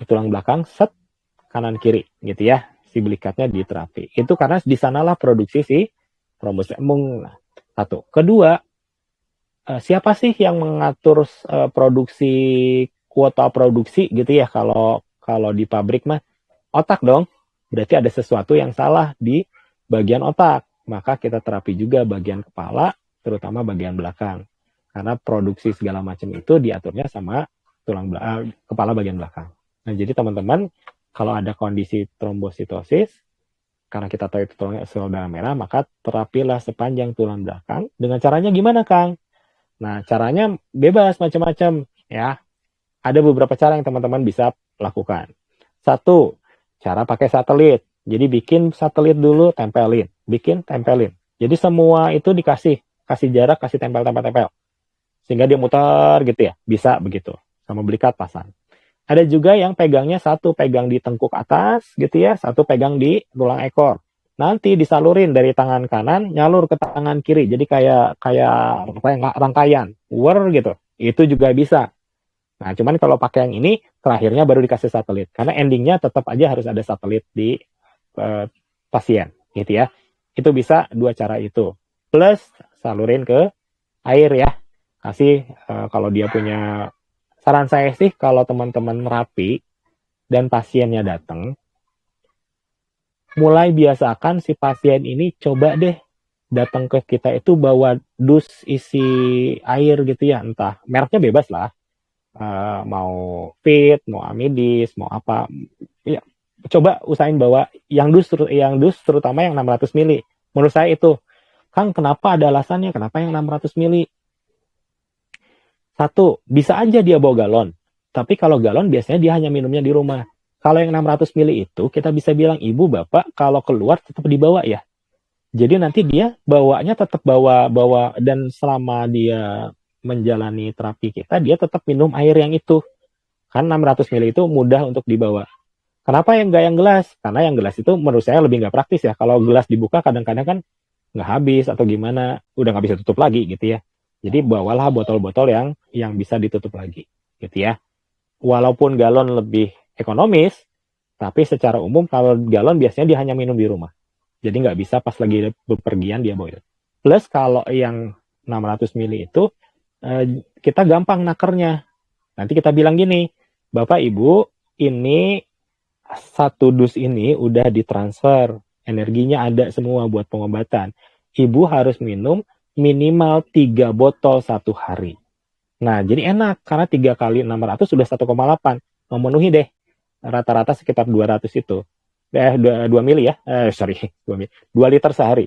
tulang belakang set kanan kiri gitu ya. Si belikatnya diterapi. Itu karena di sanalah produksi si trombosit. Satu. Kedua, siapa sih yang mengatur produksi kuota produksi gitu ya kalau kalau di pabrik mah otak dong. Berarti ada sesuatu yang salah di bagian otak. Maka kita terapi juga bagian kepala, terutama bagian belakang. Karena produksi segala macam itu diaturnya sama kepala bagian belakang. Nah, jadi teman-teman, kalau ada kondisi trombositosis, karena kita tahu itu sel darah merah, maka terapilah sepanjang tulang belakang. Dengan caranya gimana, Kang? Nah, caranya bebas macam-macam ya. Ada beberapa cara yang teman-teman bisa lakukan. Satu, cara pakai satelit. Jadi bikin satelit dulu, tempelin. Bikin, tempelin. Jadi semua itu kasih jarak, kasih tempel. Sehingga dia muter gitu ya. Bisa begitu. Sama belikat pasang. Ada juga yang pegangnya satu pegang di tengkuk atas gitu ya, satu pegang di tulang ekor. Nanti disalurin dari tangan kanan nyalur ke tangan kiri. Jadi kayak rangkaian, gitu. Itu juga bisa. Nah, cuman kalau pakai yang ini, terakhirnya baru dikasih satelit. Karena endingnya tetap aja harus ada satelit di pasien, gitu ya. Itu bisa dua cara itu. Plus, salurin ke air ya. Kasih, kalau dia punya, saran saya sih, kalau teman-teman rapi dan pasiennya datang, mulai biasakan si pasien ini coba deh datang ke kita itu bawa dus isi air gitu ya. Entah, mereknya bebas lah. Mau fit, mau amidis, mau apa, ya coba usahain bawa yang dus terutama yang 600 mili. Menurut saya itu, Kang, kenapa ada alasannya? Kenapa yang 600 mili? Satu, bisa aja dia bawa galon. Tapi kalau galon biasanya dia hanya minumnya di rumah. Kalau yang 600 mili itu kita bisa bilang, ibu bapak kalau keluar tetap dibawa ya. Jadi nanti dia bawanya tetap bawa dan selama dia menjalani terapi kita, dia tetap minum air yang itu. Kan 600 ml itu mudah untuk dibawa. Kenapa yang nggak yang gelas? Karena yang gelas itu menurut saya lebih nggak praktis ya. Kalau gelas dibuka kadang-kadang kan nggak habis atau gimana, udah nggak bisa tutup lagi gitu ya. Jadi bawalah botol-botol yang bisa ditutup lagi gitu ya. Walaupun galon lebih ekonomis, Tapi secara umum kalau galon biasanya dia hanya minum di rumah. Jadi nggak bisa pas lagi bepergian dia bawa itu. Plus kalau yang 600 mili itu kita gampang nakernya. Nanti kita bilang gini, Bapak Ibu, ini satu dus ini udah ditransfer, energinya ada semua buat pengobatan. Ibu harus minum minimal 3 botol satu hari. Nah, jadi enak karena 3 kali 600 sudah 1,8. Memenuhi deh. Rata-rata sekitar 200 itu. 2 mili ya. 2 liter sehari.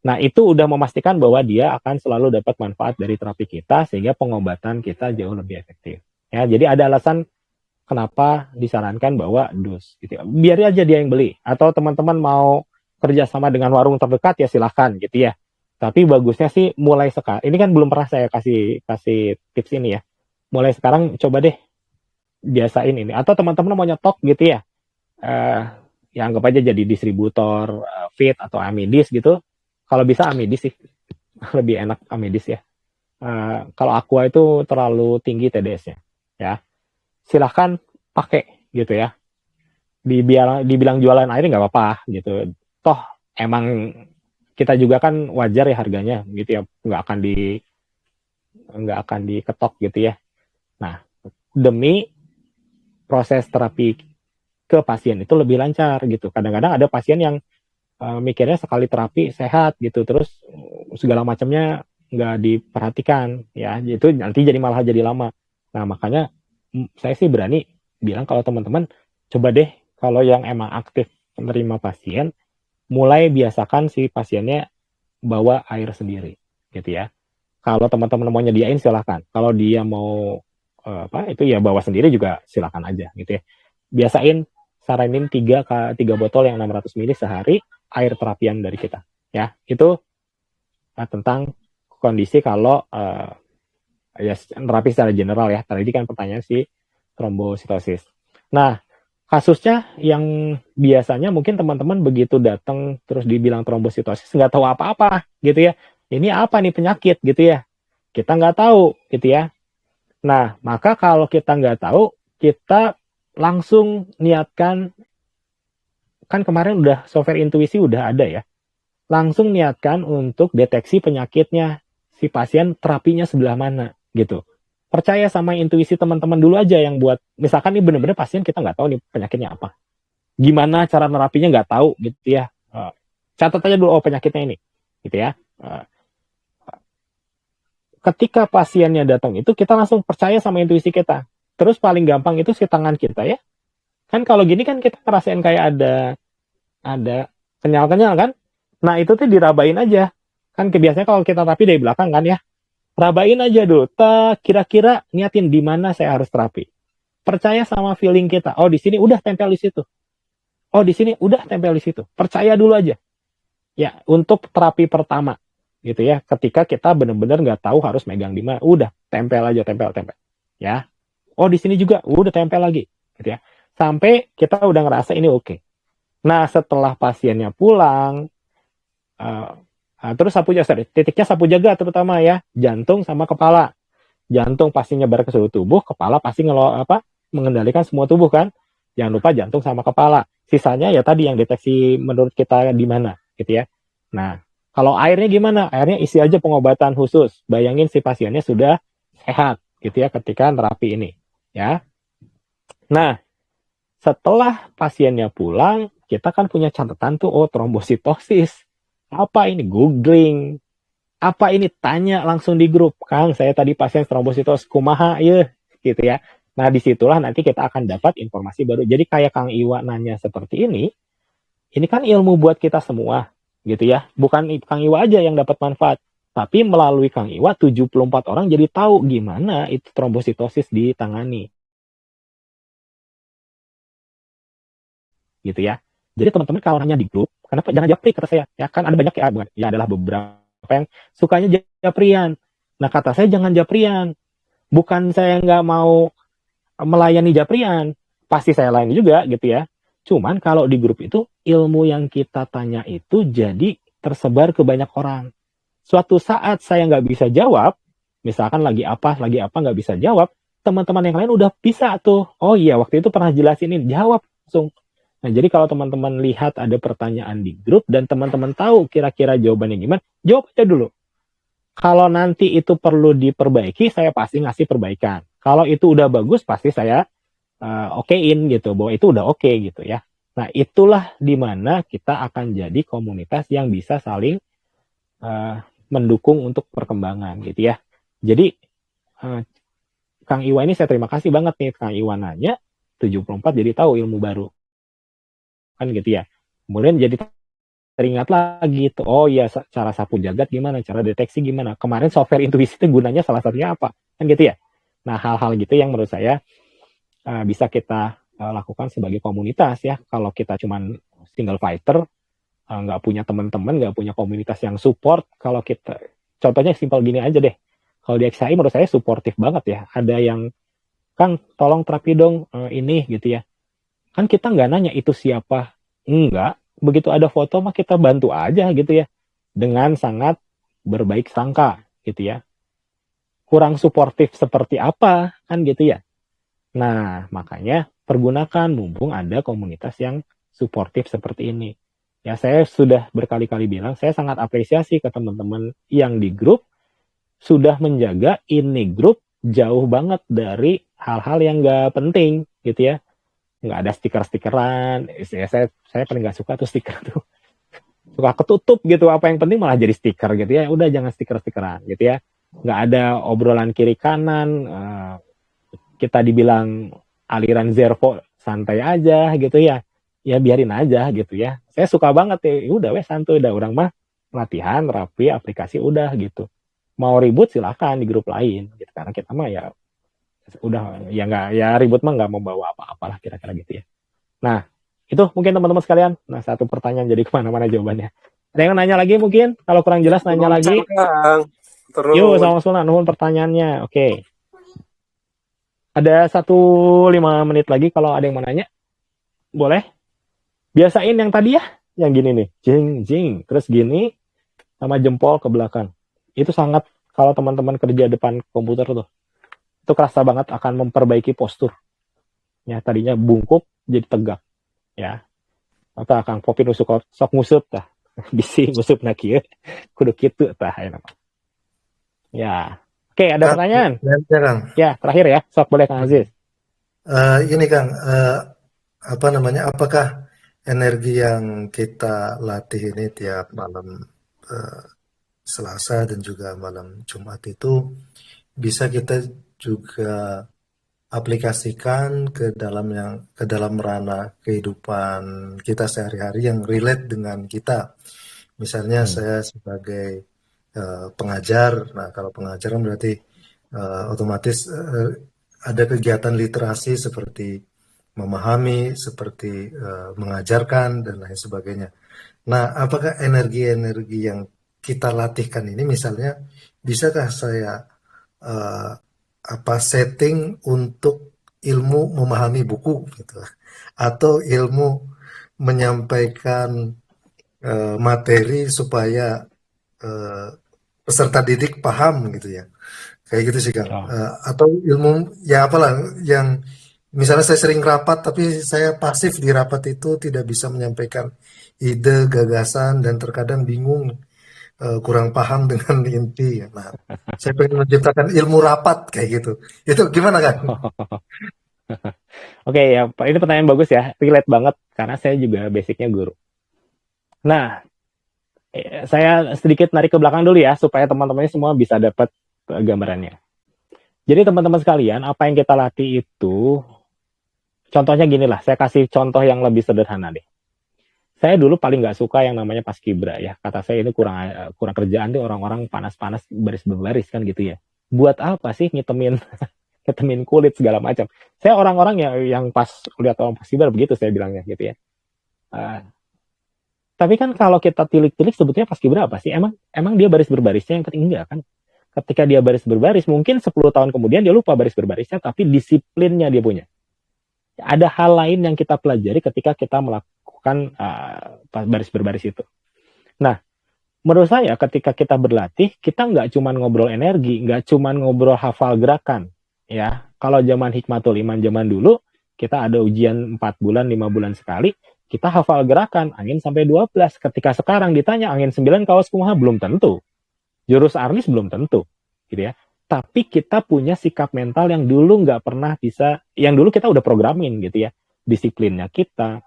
Nah, itu udah memastikan bahwa dia akan selalu dapat manfaat dari terapi kita sehingga pengobatan kita jauh lebih efektif. Ya, jadi ada alasan kenapa disarankan bawa dus gitu ya. Biar aja dia yang beli atau teman-teman mau kerjasama dengan warung terdekat ya silahkan gitu ya. Tapi bagusnya sih mulai sekarang. Ini kan belum pernah saya kasih tips ini ya. Mulai sekarang coba deh biasain ini. Atau teman-teman mau nyetok gitu ya. Ya anggap aja jadi distributor Fit atau Amidis gitu. Kalau bisa Amidis sih. Lebih enak Amidis ya. Kalau Aqua itu terlalu tinggi TDS-nya. Ya. Silahkan pakai gitu ya. Dibilang jualan air nggak apa-apa gitu. Toh emang kita juga kan wajar ya harganya gitu ya, nggak akan diketok gitu ya. Nah, demi proses terapi ke pasien itu lebih lancar gitu. Kadang-kadang ada pasien yang mikirnya sekali terapi sehat gitu, terus segala macamnya nggak diperhatikan ya, itu nanti malah jadi lama. Nah, makanya saya sih berani bilang kalau teman-teman coba deh kalau yang emang aktif menerima pasien, mulai biasakan si pasiennya bawa air sendiri gitu ya. Kalau teman-teman mau nyediain silahkan. Kalau dia mau itu ya bawa sendiri juga silahkan aja gitu ya. Biasain saranin 3 botol yang 600 ml sehari air terapian dari kita ya. Itu tentang kondisi kalau ya terapi secara general ya. Tadi kan pertanyaan si trombositosis. Nah, kasusnya yang biasanya mungkin teman-teman begitu datang terus dibilang trombositosis nggak tahu apa-apa gitu ya. Ini apa nih penyakit gitu ya. Kita nggak tahu gitu ya. Nah, maka kalau kita nggak tahu, kita langsung niatkan, kan kemarin udah software intuisi udah ada ya. Langsung niatkan untuk deteksi penyakitnya si pasien, terapinya sebelah mana gitu. Percaya sama intuisi teman-teman dulu aja yang buat, misalkan nih bener-bener pasien kita nggak tahu nih penyakitnya apa. Gimana cara nerapinya nggak tahu gitu ya. Catat aja dulu, oh penyakitnya ini gitu ya. Ketika pasiennya datang itu kita langsung percaya sama intuisi kita. Terus paling gampang itu si tangan kita ya. Kan kalau gini kan kita ngerasain kayak ada kenyal-kenyal kan. Nah itu tuh dirabain aja. Kan biasanya kalau kita terapi dari belakang kan ya. Rabain aja dulu. Kira-kira niatin di mana saya harus terapi. Percaya sama feeling kita. Oh di sini udah tempel di situ. Oh di sini udah tempel di situ. Percaya dulu aja. Ya untuk terapi pertama gitu ya. Ketika kita benar-benar nggak tahu harus megang di mana. Udah tempel aja, tempel. Ya. Oh di sini juga udah tempel lagi. Gitu ya. Sampai kita udah ngerasa ini oke. Nah setelah pasiennya pulang, terus titiknya sapu jaga terutama ya, jantung sama kepala. Jantung pasti nyebar ke seluruh tubuh, kepala pasti mengendalikan semua tubuh kan. Jangan lupa jantung sama kepala. Sisanya ya tadi yang deteksi menurut kita di mana gitu ya. Nah kalau airnya gimana? Airnya isi aja pengobatan khusus. Bayangin si pasiennya sudah sehat gitu ya ketika terapi ini ya. Nah setelah pasiennya pulang, kita kan punya catatan tuh, oh trombositosis. Apa ini? Googling. Apa ini? Tanya langsung di grup. Kang, saya tadi pasien trombositosis, kumaha ya, gitu ya. Nah, disitulah nanti kita akan dapat informasi baru. Jadi kayak Kang Iwa nanya seperti ini kan ilmu buat kita semua, gitu ya. Bukan Kang Iwa aja yang dapat manfaat. Tapi melalui Kang Iwa, 74 orang jadi tahu gimana itu trombositosis ditangani. Gitu ya. Jadi teman-teman kalau nanya di grup, kenapa jangan japri kata saya? Ya kan ada banyak ya adalah beberapa yang sukanya japrian. Nah kata saya jangan japrian. Bukan saya nggak mau melayani japrian, pasti saya layani juga gitu ya. Cuman kalau di grup itu ilmu yang kita tanya itu jadi tersebar ke banyak orang. Suatu saat saya nggak bisa jawab, misalkan lagi apa nggak bisa jawab, teman-teman yang lain udah bisa tuh. Oh iya waktu itu pernah jelasin ini, jawab langsung. Nah, jadi kalau teman-teman lihat ada pertanyaan di grup dan teman-teman tahu kira-kira jawabannya gimana, jawab aja dulu. Kalau nanti itu perlu diperbaiki, saya pasti ngasih perbaikan. Kalau itu udah bagus, pasti saya okein gitu, bahwa itu udah oke gitu ya. Nah, itulah dimana kita akan jadi komunitas yang bisa saling mendukung untuk perkembangan gitu ya. Jadi Kang Iwan ini saya terima kasih banget nih, Kang Iwan nanya 74 jadi tahu ilmu baru kan gitu ya. Kemudian jadi teringat lagi tuh, oh iya cara sapu jagat gimana, cara deteksi gimana. Kemarin software intuisi itu gunanya salah satunya apa kan gitu ya. Nah, hal-hal gitu yang menurut saya bisa kita lakukan sebagai komunitas ya. Kalau kita cuman single fighter, nggak punya teman-teman, nggak punya komunitas yang support, kalau kita, contohnya simpel gini aja deh. Kalau di XAI menurut saya suportif banget ya. Ada yang, Kang tolong terapi dong ini gitu ya. Kan kita nggak nanya itu siapa. Enggak. Begitu ada foto mah kita bantu aja gitu ya. Dengan sangat berbaik sangka gitu ya. Kurang suportif seperti apa kan gitu ya. Nah, makanya pergunakan mumpung ada komunitas yang suportif seperti ini. Ya, saya sudah berkali-kali bilang, saya sangat apresiasi ke teman-teman yang di grup sudah menjaga ini grup jauh banget dari hal-hal yang nggak penting gitu ya. Nggak ada stiker-stikeran. Saya paling nggak suka tuh stiker tuh. Suka ketutup gitu. Apa yang penting malah jadi stiker gitu ya. Udah jangan stiker-stikeran gitu ya. Nggak ada obrolan kiri kanan. Kita dibilang aliran Zervo santai aja gitu ya. Ya biarin aja gitu ya. Saya suka banget ya. Udah weh santuy. Udah orang mah latihan, rapi, aplikasi udah gitu. Mau ribut silakan di grup lain gitu. Karena kita mah ya udah ya nggak ya ribut mah nggak membawa apa-apalah kira-kira gitu ya. Nah itu mungkin teman-teman sekalian. Nah satu pertanyaan jadi kemana-mana jawabannya. Ada yang nanya lagi mungkin? Kalau kurang jelas nanya lagi. Yuk sama Sunan nuhun pertanyaannya. Oke. Ada 5 menit lagi kalau ada yang mau nanya. Boleh? Biasain yang tadi ya. Yang gini nih. Jing, jing. Terus gini. Sama jempol ke belakang. Itu sangat, kalau teman-teman kerja depan komputer tuh. Itu kerasa banget akan memperbaiki postur. Ya, tadinya bungkuk jadi tegak. Ya. Atau akan Popi nusuk sok ngusup tah. Bisi ngusup na kieu. Kudu kitu tah aya nama. Ya. Oke, ada Kang, pertanyaan? ya, Kang. Ya, terakhir ya. Sok boleh Kang Aziz. Ini Kang, apa namanya? Apakah energi yang kita latih ini tiap malam Selasa dan juga malam Jumat itu bisa kita juga aplikasikan ke dalam ranah kehidupan kita sehari-hari yang relate dengan kita. Misalnya saya sebagai pengajar, nah kalau pengajaran berarti otomatis ada kegiatan literasi seperti memahami, seperti mengajarkan dan lain sebagainya. Nah, apakah energi-energi yang kita latihkan ini, misalnya, bisakah saya uh, setting untuk ilmu memahami buku, gitu, atau ilmu menyampaikan materi supaya uh, peserta didik paham, gitu ya, kayak gitu sih Kang. Oh. Atau ilmu ya apalah yang misalnya saya sering rapat tapi saya pasif di rapat itu tidak bisa menyampaikan ide, gagasan dan terkadang bingung, kurang paham dengan inti. Nah, saya pengen menciptakan ilmu rapat kayak gitu. Itu gimana kan? Oke ya, ini pertanyaan bagus ya, relate banget karena saya juga basicnya guru. Nah, saya sedikit narik ke belakang dulu ya supaya teman-temannya semua bisa dapat gambarannya. Jadi teman-teman sekalian, apa yang kita latih itu, contohnya gini lah, saya kasih contoh yang lebih sederhana deh. Saya dulu paling nggak suka yang namanya paskibra ya. Kata saya ini kurang kerjaan deh, orang-orang panas-panas baris berbaris kan gitu ya. Buat apa sih ngitemin kulit segala macam. Saya orang-orang yang pas lihat orang paskibra begitu saya bilangnya gitu ya. Tapi kan kalau kita tilik-tilik sebetulnya paskibra apa sih? Emang dia baris berbarisnya yang penting enggak kan? Ketika dia baris berbaris, mungkin 10 tahun kemudian dia lupa baris berbarisnya, tapi disiplinnya dia punya. Ada hal lain yang kita pelajari ketika kita melakukan baris berbaris itu. Nah, menurut saya ketika kita berlatih, kita nggak cuma ngobrol energi, nggak cuma ngobrol hafal gerakan. Ya, kalau zaman Hikmatul Iman zaman dulu, kita ada ujian 4 bulan, 5 bulan sekali, Kita hafal gerakan angin sampai 12. Ketika sekarang ditanya angin 9 kawas kumaha, belum tentu. Jurus Arnis belum tentu, gitu ya. Tapi kita punya sikap mental yang dulu nggak pernah bisa, yang dulu kita udah programin gitu ya. Disiplinnya kita.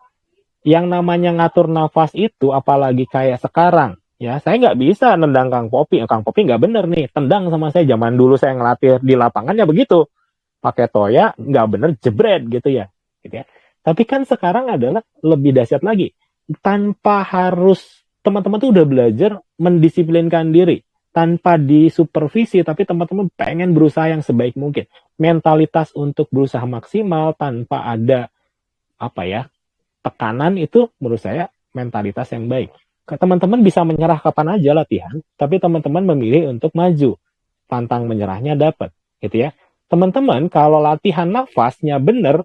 Yang namanya ngatur nafas itu, apalagi kayak sekarang, ya saya nggak bisa nendang Kang Popi. Kang Popi nggak bener nih, tendang sama saya. Zaman dulu saya ngelatih di lapangannya begitu. Pakai toya, nggak bener, jebret gitu ya. Gitu ya. Tapi kan sekarang adalah lebih dahsyat lagi. Tanpa harus, teman-teman tuh udah belajar mendisiplinkan diri. Tanpa disupervisi, tapi teman-teman pengen berusaha yang sebaik mungkin. Mentalitas untuk berusaha maksimal tanpa ada, apa ya, tekanan itu menurut saya mentalitas yang baik. Teman-teman bisa menyerah kapan aja latihan, tapi teman-teman memilih untuk maju. Pantang menyerahnya dapat, gitu ya. Teman-teman kalau latihan nafasnya benar,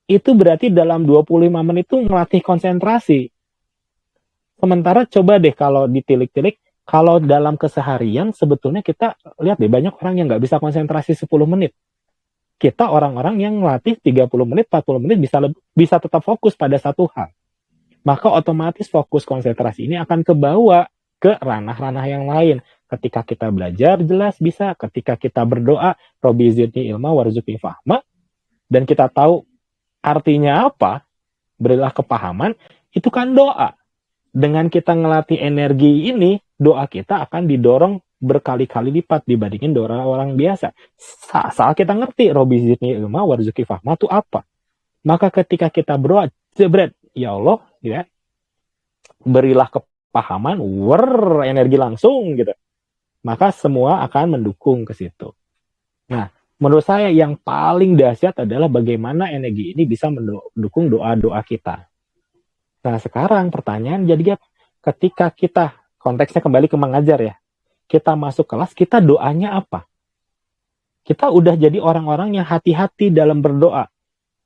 itu berarti dalam 25 menit itu melatih konsentrasi. Sementara coba deh kalau ditilik-tilik, kalau dalam keseharian sebetulnya kita lihat deh banyak orang yang nggak bisa konsentrasi 10 menit. Kita orang-orang yang melatih 30 menit, 40 menit bisa tetap fokus pada satu hal. Maka otomatis fokus konsentrasi ini akan kebawa ke ranah-ranah yang lain. Ketika kita belajar jelas bisa, ketika kita berdoa, Robbi zidni ilma warzuqni fahma, dan kita tahu artinya apa, berilah kepahaman, itu kan doa. Dengan kita ngelatih energi ini, doa kita akan didorong berkali-kali lipat dibandingin doa orang biasa. Asal kita ngerti Robbi zidni ilma warzuqni fahma itu apa. Maka ketika kita berdoa, jebret, ya Allah, ya, berilah kepahaman, energi langsung gitu. Maka semua akan mendukung ke situ. Nah, menurut saya yang paling dahsyat adalah bagaimana energi ini bisa mendukung doa-doa kita. Nah, sekarang pertanyaan jadi apa? Ketika kita, konteksnya kembali ke mengajar ya, kita masuk kelas, kita doanya apa? Kita udah jadi orang-orang yang hati-hati dalam berdoa.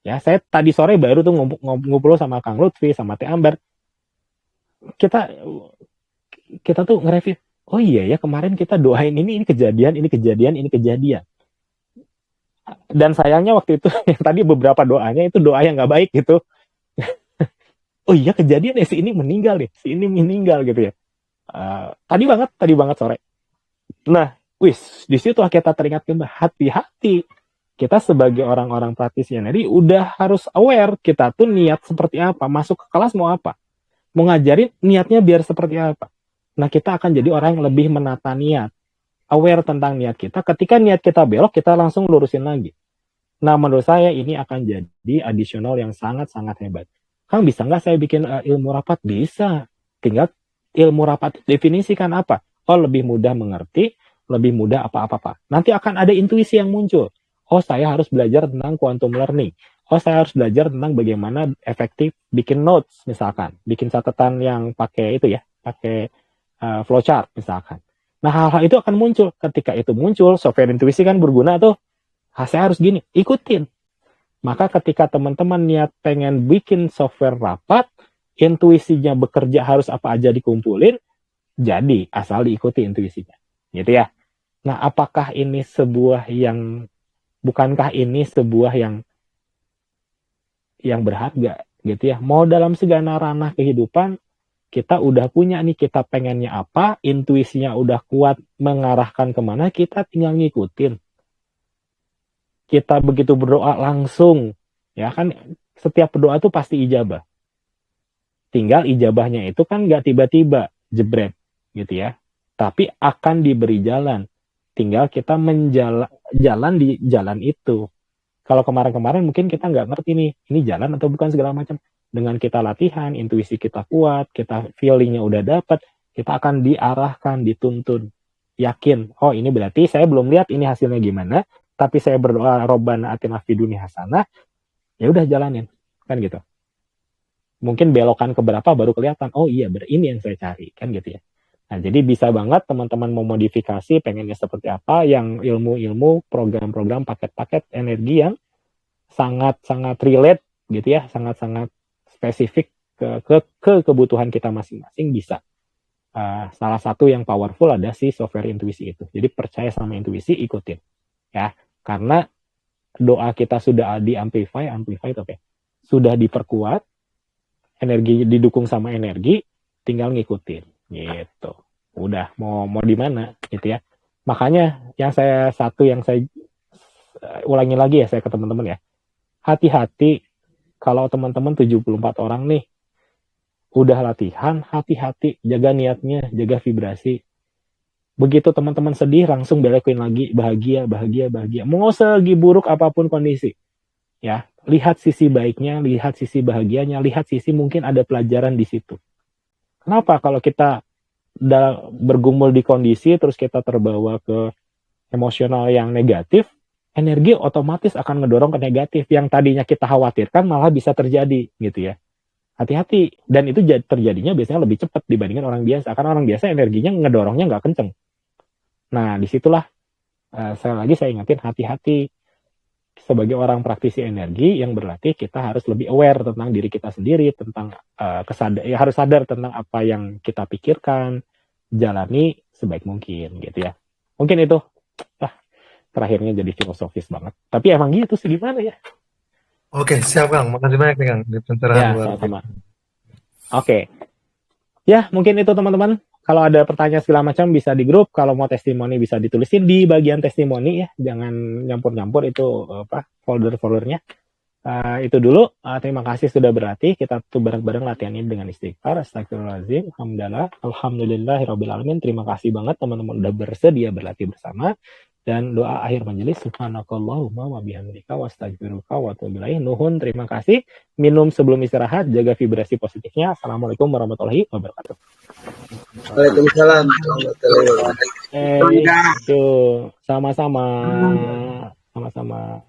Ya, saya tadi sore baru tuh ngobrol sama Kang Lutfi, sama Teh Amber. Kita tuh nge-review, oh iya ya kemarin kita doain ini kejadian. Dan sayangnya waktu itu yang tadi beberapa doanya itu doa yang nggak baik gitu. Oh iya kejadian ya si ini meninggal gitu ya. Tadi banget sore. Nah, di situ kita teringat kembali, hati-hati. Kita sebagai orang-orang praktisi jadi udah harus aware kita tuh niat seperti apa, masuk ke kelas mau apa, mau ngajarin niatnya biar seperti apa. Nah, kita akan jadi orang yang lebih menata niat, aware tentang niat kita. Ketika niat kita belok, kita langsung lurusin lagi. Nah, menurut saya ini akan jadi additional yang sangat-sangat hebat. Kang, bisa nggak saya bikin ilmu rapat? Bisa. Tinggal ilmu rapat definisikan apa? Oh, lebih mudah mengerti, lebih mudah apa-apa. Nanti akan ada intuisi yang muncul. Oh, saya harus belajar tentang quantum learning. Oh, saya harus belajar tentang bagaimana efektif bikin notes, misalkan. Bikin catatan yang pakai itu ya, pakai flowchart, misalkan. Nah, hal-hal itu akan muncul. Ketika itu muncul, software intuisi kan berguna tuh. Saya harus gini, ikutin. Maka ketika teman-teman niat pengen bikin software rapat, intuisinya bekerja harus apa aja dikumpulin, jadi asal diikuti intuisinya. Gitu ya. Nah, apakah ini bukankah ini sebuah yang berharga gitu ya. Mau dalam segala ranah kehidupan kita udah punya nih, kita pengennya apa, intuisinya udah kuat mengarahkan kemana, kita tinggal ngikutin. Kita begitu berdoa langsung, ya kan setiap berdoa tuh pasti ijabah. Tinggal ijabahnya itu kan nggak tiba-tiba jebret gitu ya, tapi akan diberi jalan. Tinggal kita jalan di jalan itu. Kalau kemarin-kemarin mungkin kita nggak ngerti nih, ini jalan atau bukan segala macam. Dengan kita latihan, intuisi kita kuat, kita feelingnya udah dapat, kita akan diarahkan, dituntun. Yakin, oh ini berarti saya belum lihat ini hasilnya gimana, tapi saya berdoa Robbana atina fid dunya hasanah, ya udah jalanin, kan gitu. Mungkin belokan keberapa baru kelihatan, oh iya ini yang saya cari, kan gitu ya. Nah, jadi bisa banget teman-teman memodifikasi pengennya seperti apa, yang ilmu-ilmu, program-program, paket-paket energi yang sangat-sangat relate gitu ya, sangat-sangat spesifik ke kebutuhan kita masing-masing bisa. Salah satu yang powerful ada si software intuisi itu. Jadi percaya sama intuisi, ikutin. Ya, karena doa kita sudah di amplify itu sudah diperkuat, energi didukung sama energi, tinggal ngikutin gitu. Udah mau di mana gitu ya. Makanya yang saya ulangi lagi ya saya ke teman-teman ya. Hati-hati kalau teman-teman 74 orang nih udah latihan, hati-hati jaga niatnya, jaga vibrasi. Begitu teman-teman sedih langsung belokin lagi bahagia. Mau segi buruk apapun kondisi. Ya, lihat sisi baiknya, lihat sisi bahagianya, lihat sisi mungkin ada pelajaran di situ. Kenapa kalau kita bergumul di kondisi terus kita terbawa ke emosional yang negatif, energi otomatis akan ngedorong ke negatif yang tadinya kita khawatirkan malah bisa terjadi gitu ya. Hati-hati, dan itu terjadinya biasanya lebih cepat dibandingkan orang biasa karena orang biasa energinya ngedorongnya nggak kenceng. Nah, disitulah saya ingatin hati-hati. Sebagai orang praktisi energi yang berlatih, kita harus lebih aware tentang diri kita sendiri, tentang harus sadar tentang apa yang kita pikirkan, jalani sebaik mungkin gitu ya. Mungkin itu terakhirnya jadi filosofis banget. Tapi emang gitu sih, gimana ya? Oke, siap Kang. Makasih banyak nih Kang di pencerahan Ya, luar sama-sama. biasa. Oke. Ya, mungkin itu teman-teman. Kalau ada pertanyaan segala macam bisa di grup. Kalau mau testimoni bisa ditulisin di bagian testimoni ya. Jangan nyampur-nyampur itu folder-foldernya. Itu dulu. Terima kasih sudah berlatih. Kita tuh bareng-bareng latihan ini dengan istighfar. Astagfirullahaladzim. Alhamdulillahirrabbilalamin. Terima kasih banget teman-teman udah bersedia berlatih bersama. Dan doa akhir majelis, subhanakallahumma wa bihamdika wa astaghfiruka wa atubu ilaik. Nuhun, terima kasih. Minum sebelum istirahat, jaga vibrasi positifnya. Assalamualaikum warahmatullahi wabarakatuh. Waalaikumsalam warahmatullahi wabarakatuh. Yuk, sama-sama. Sama-sama.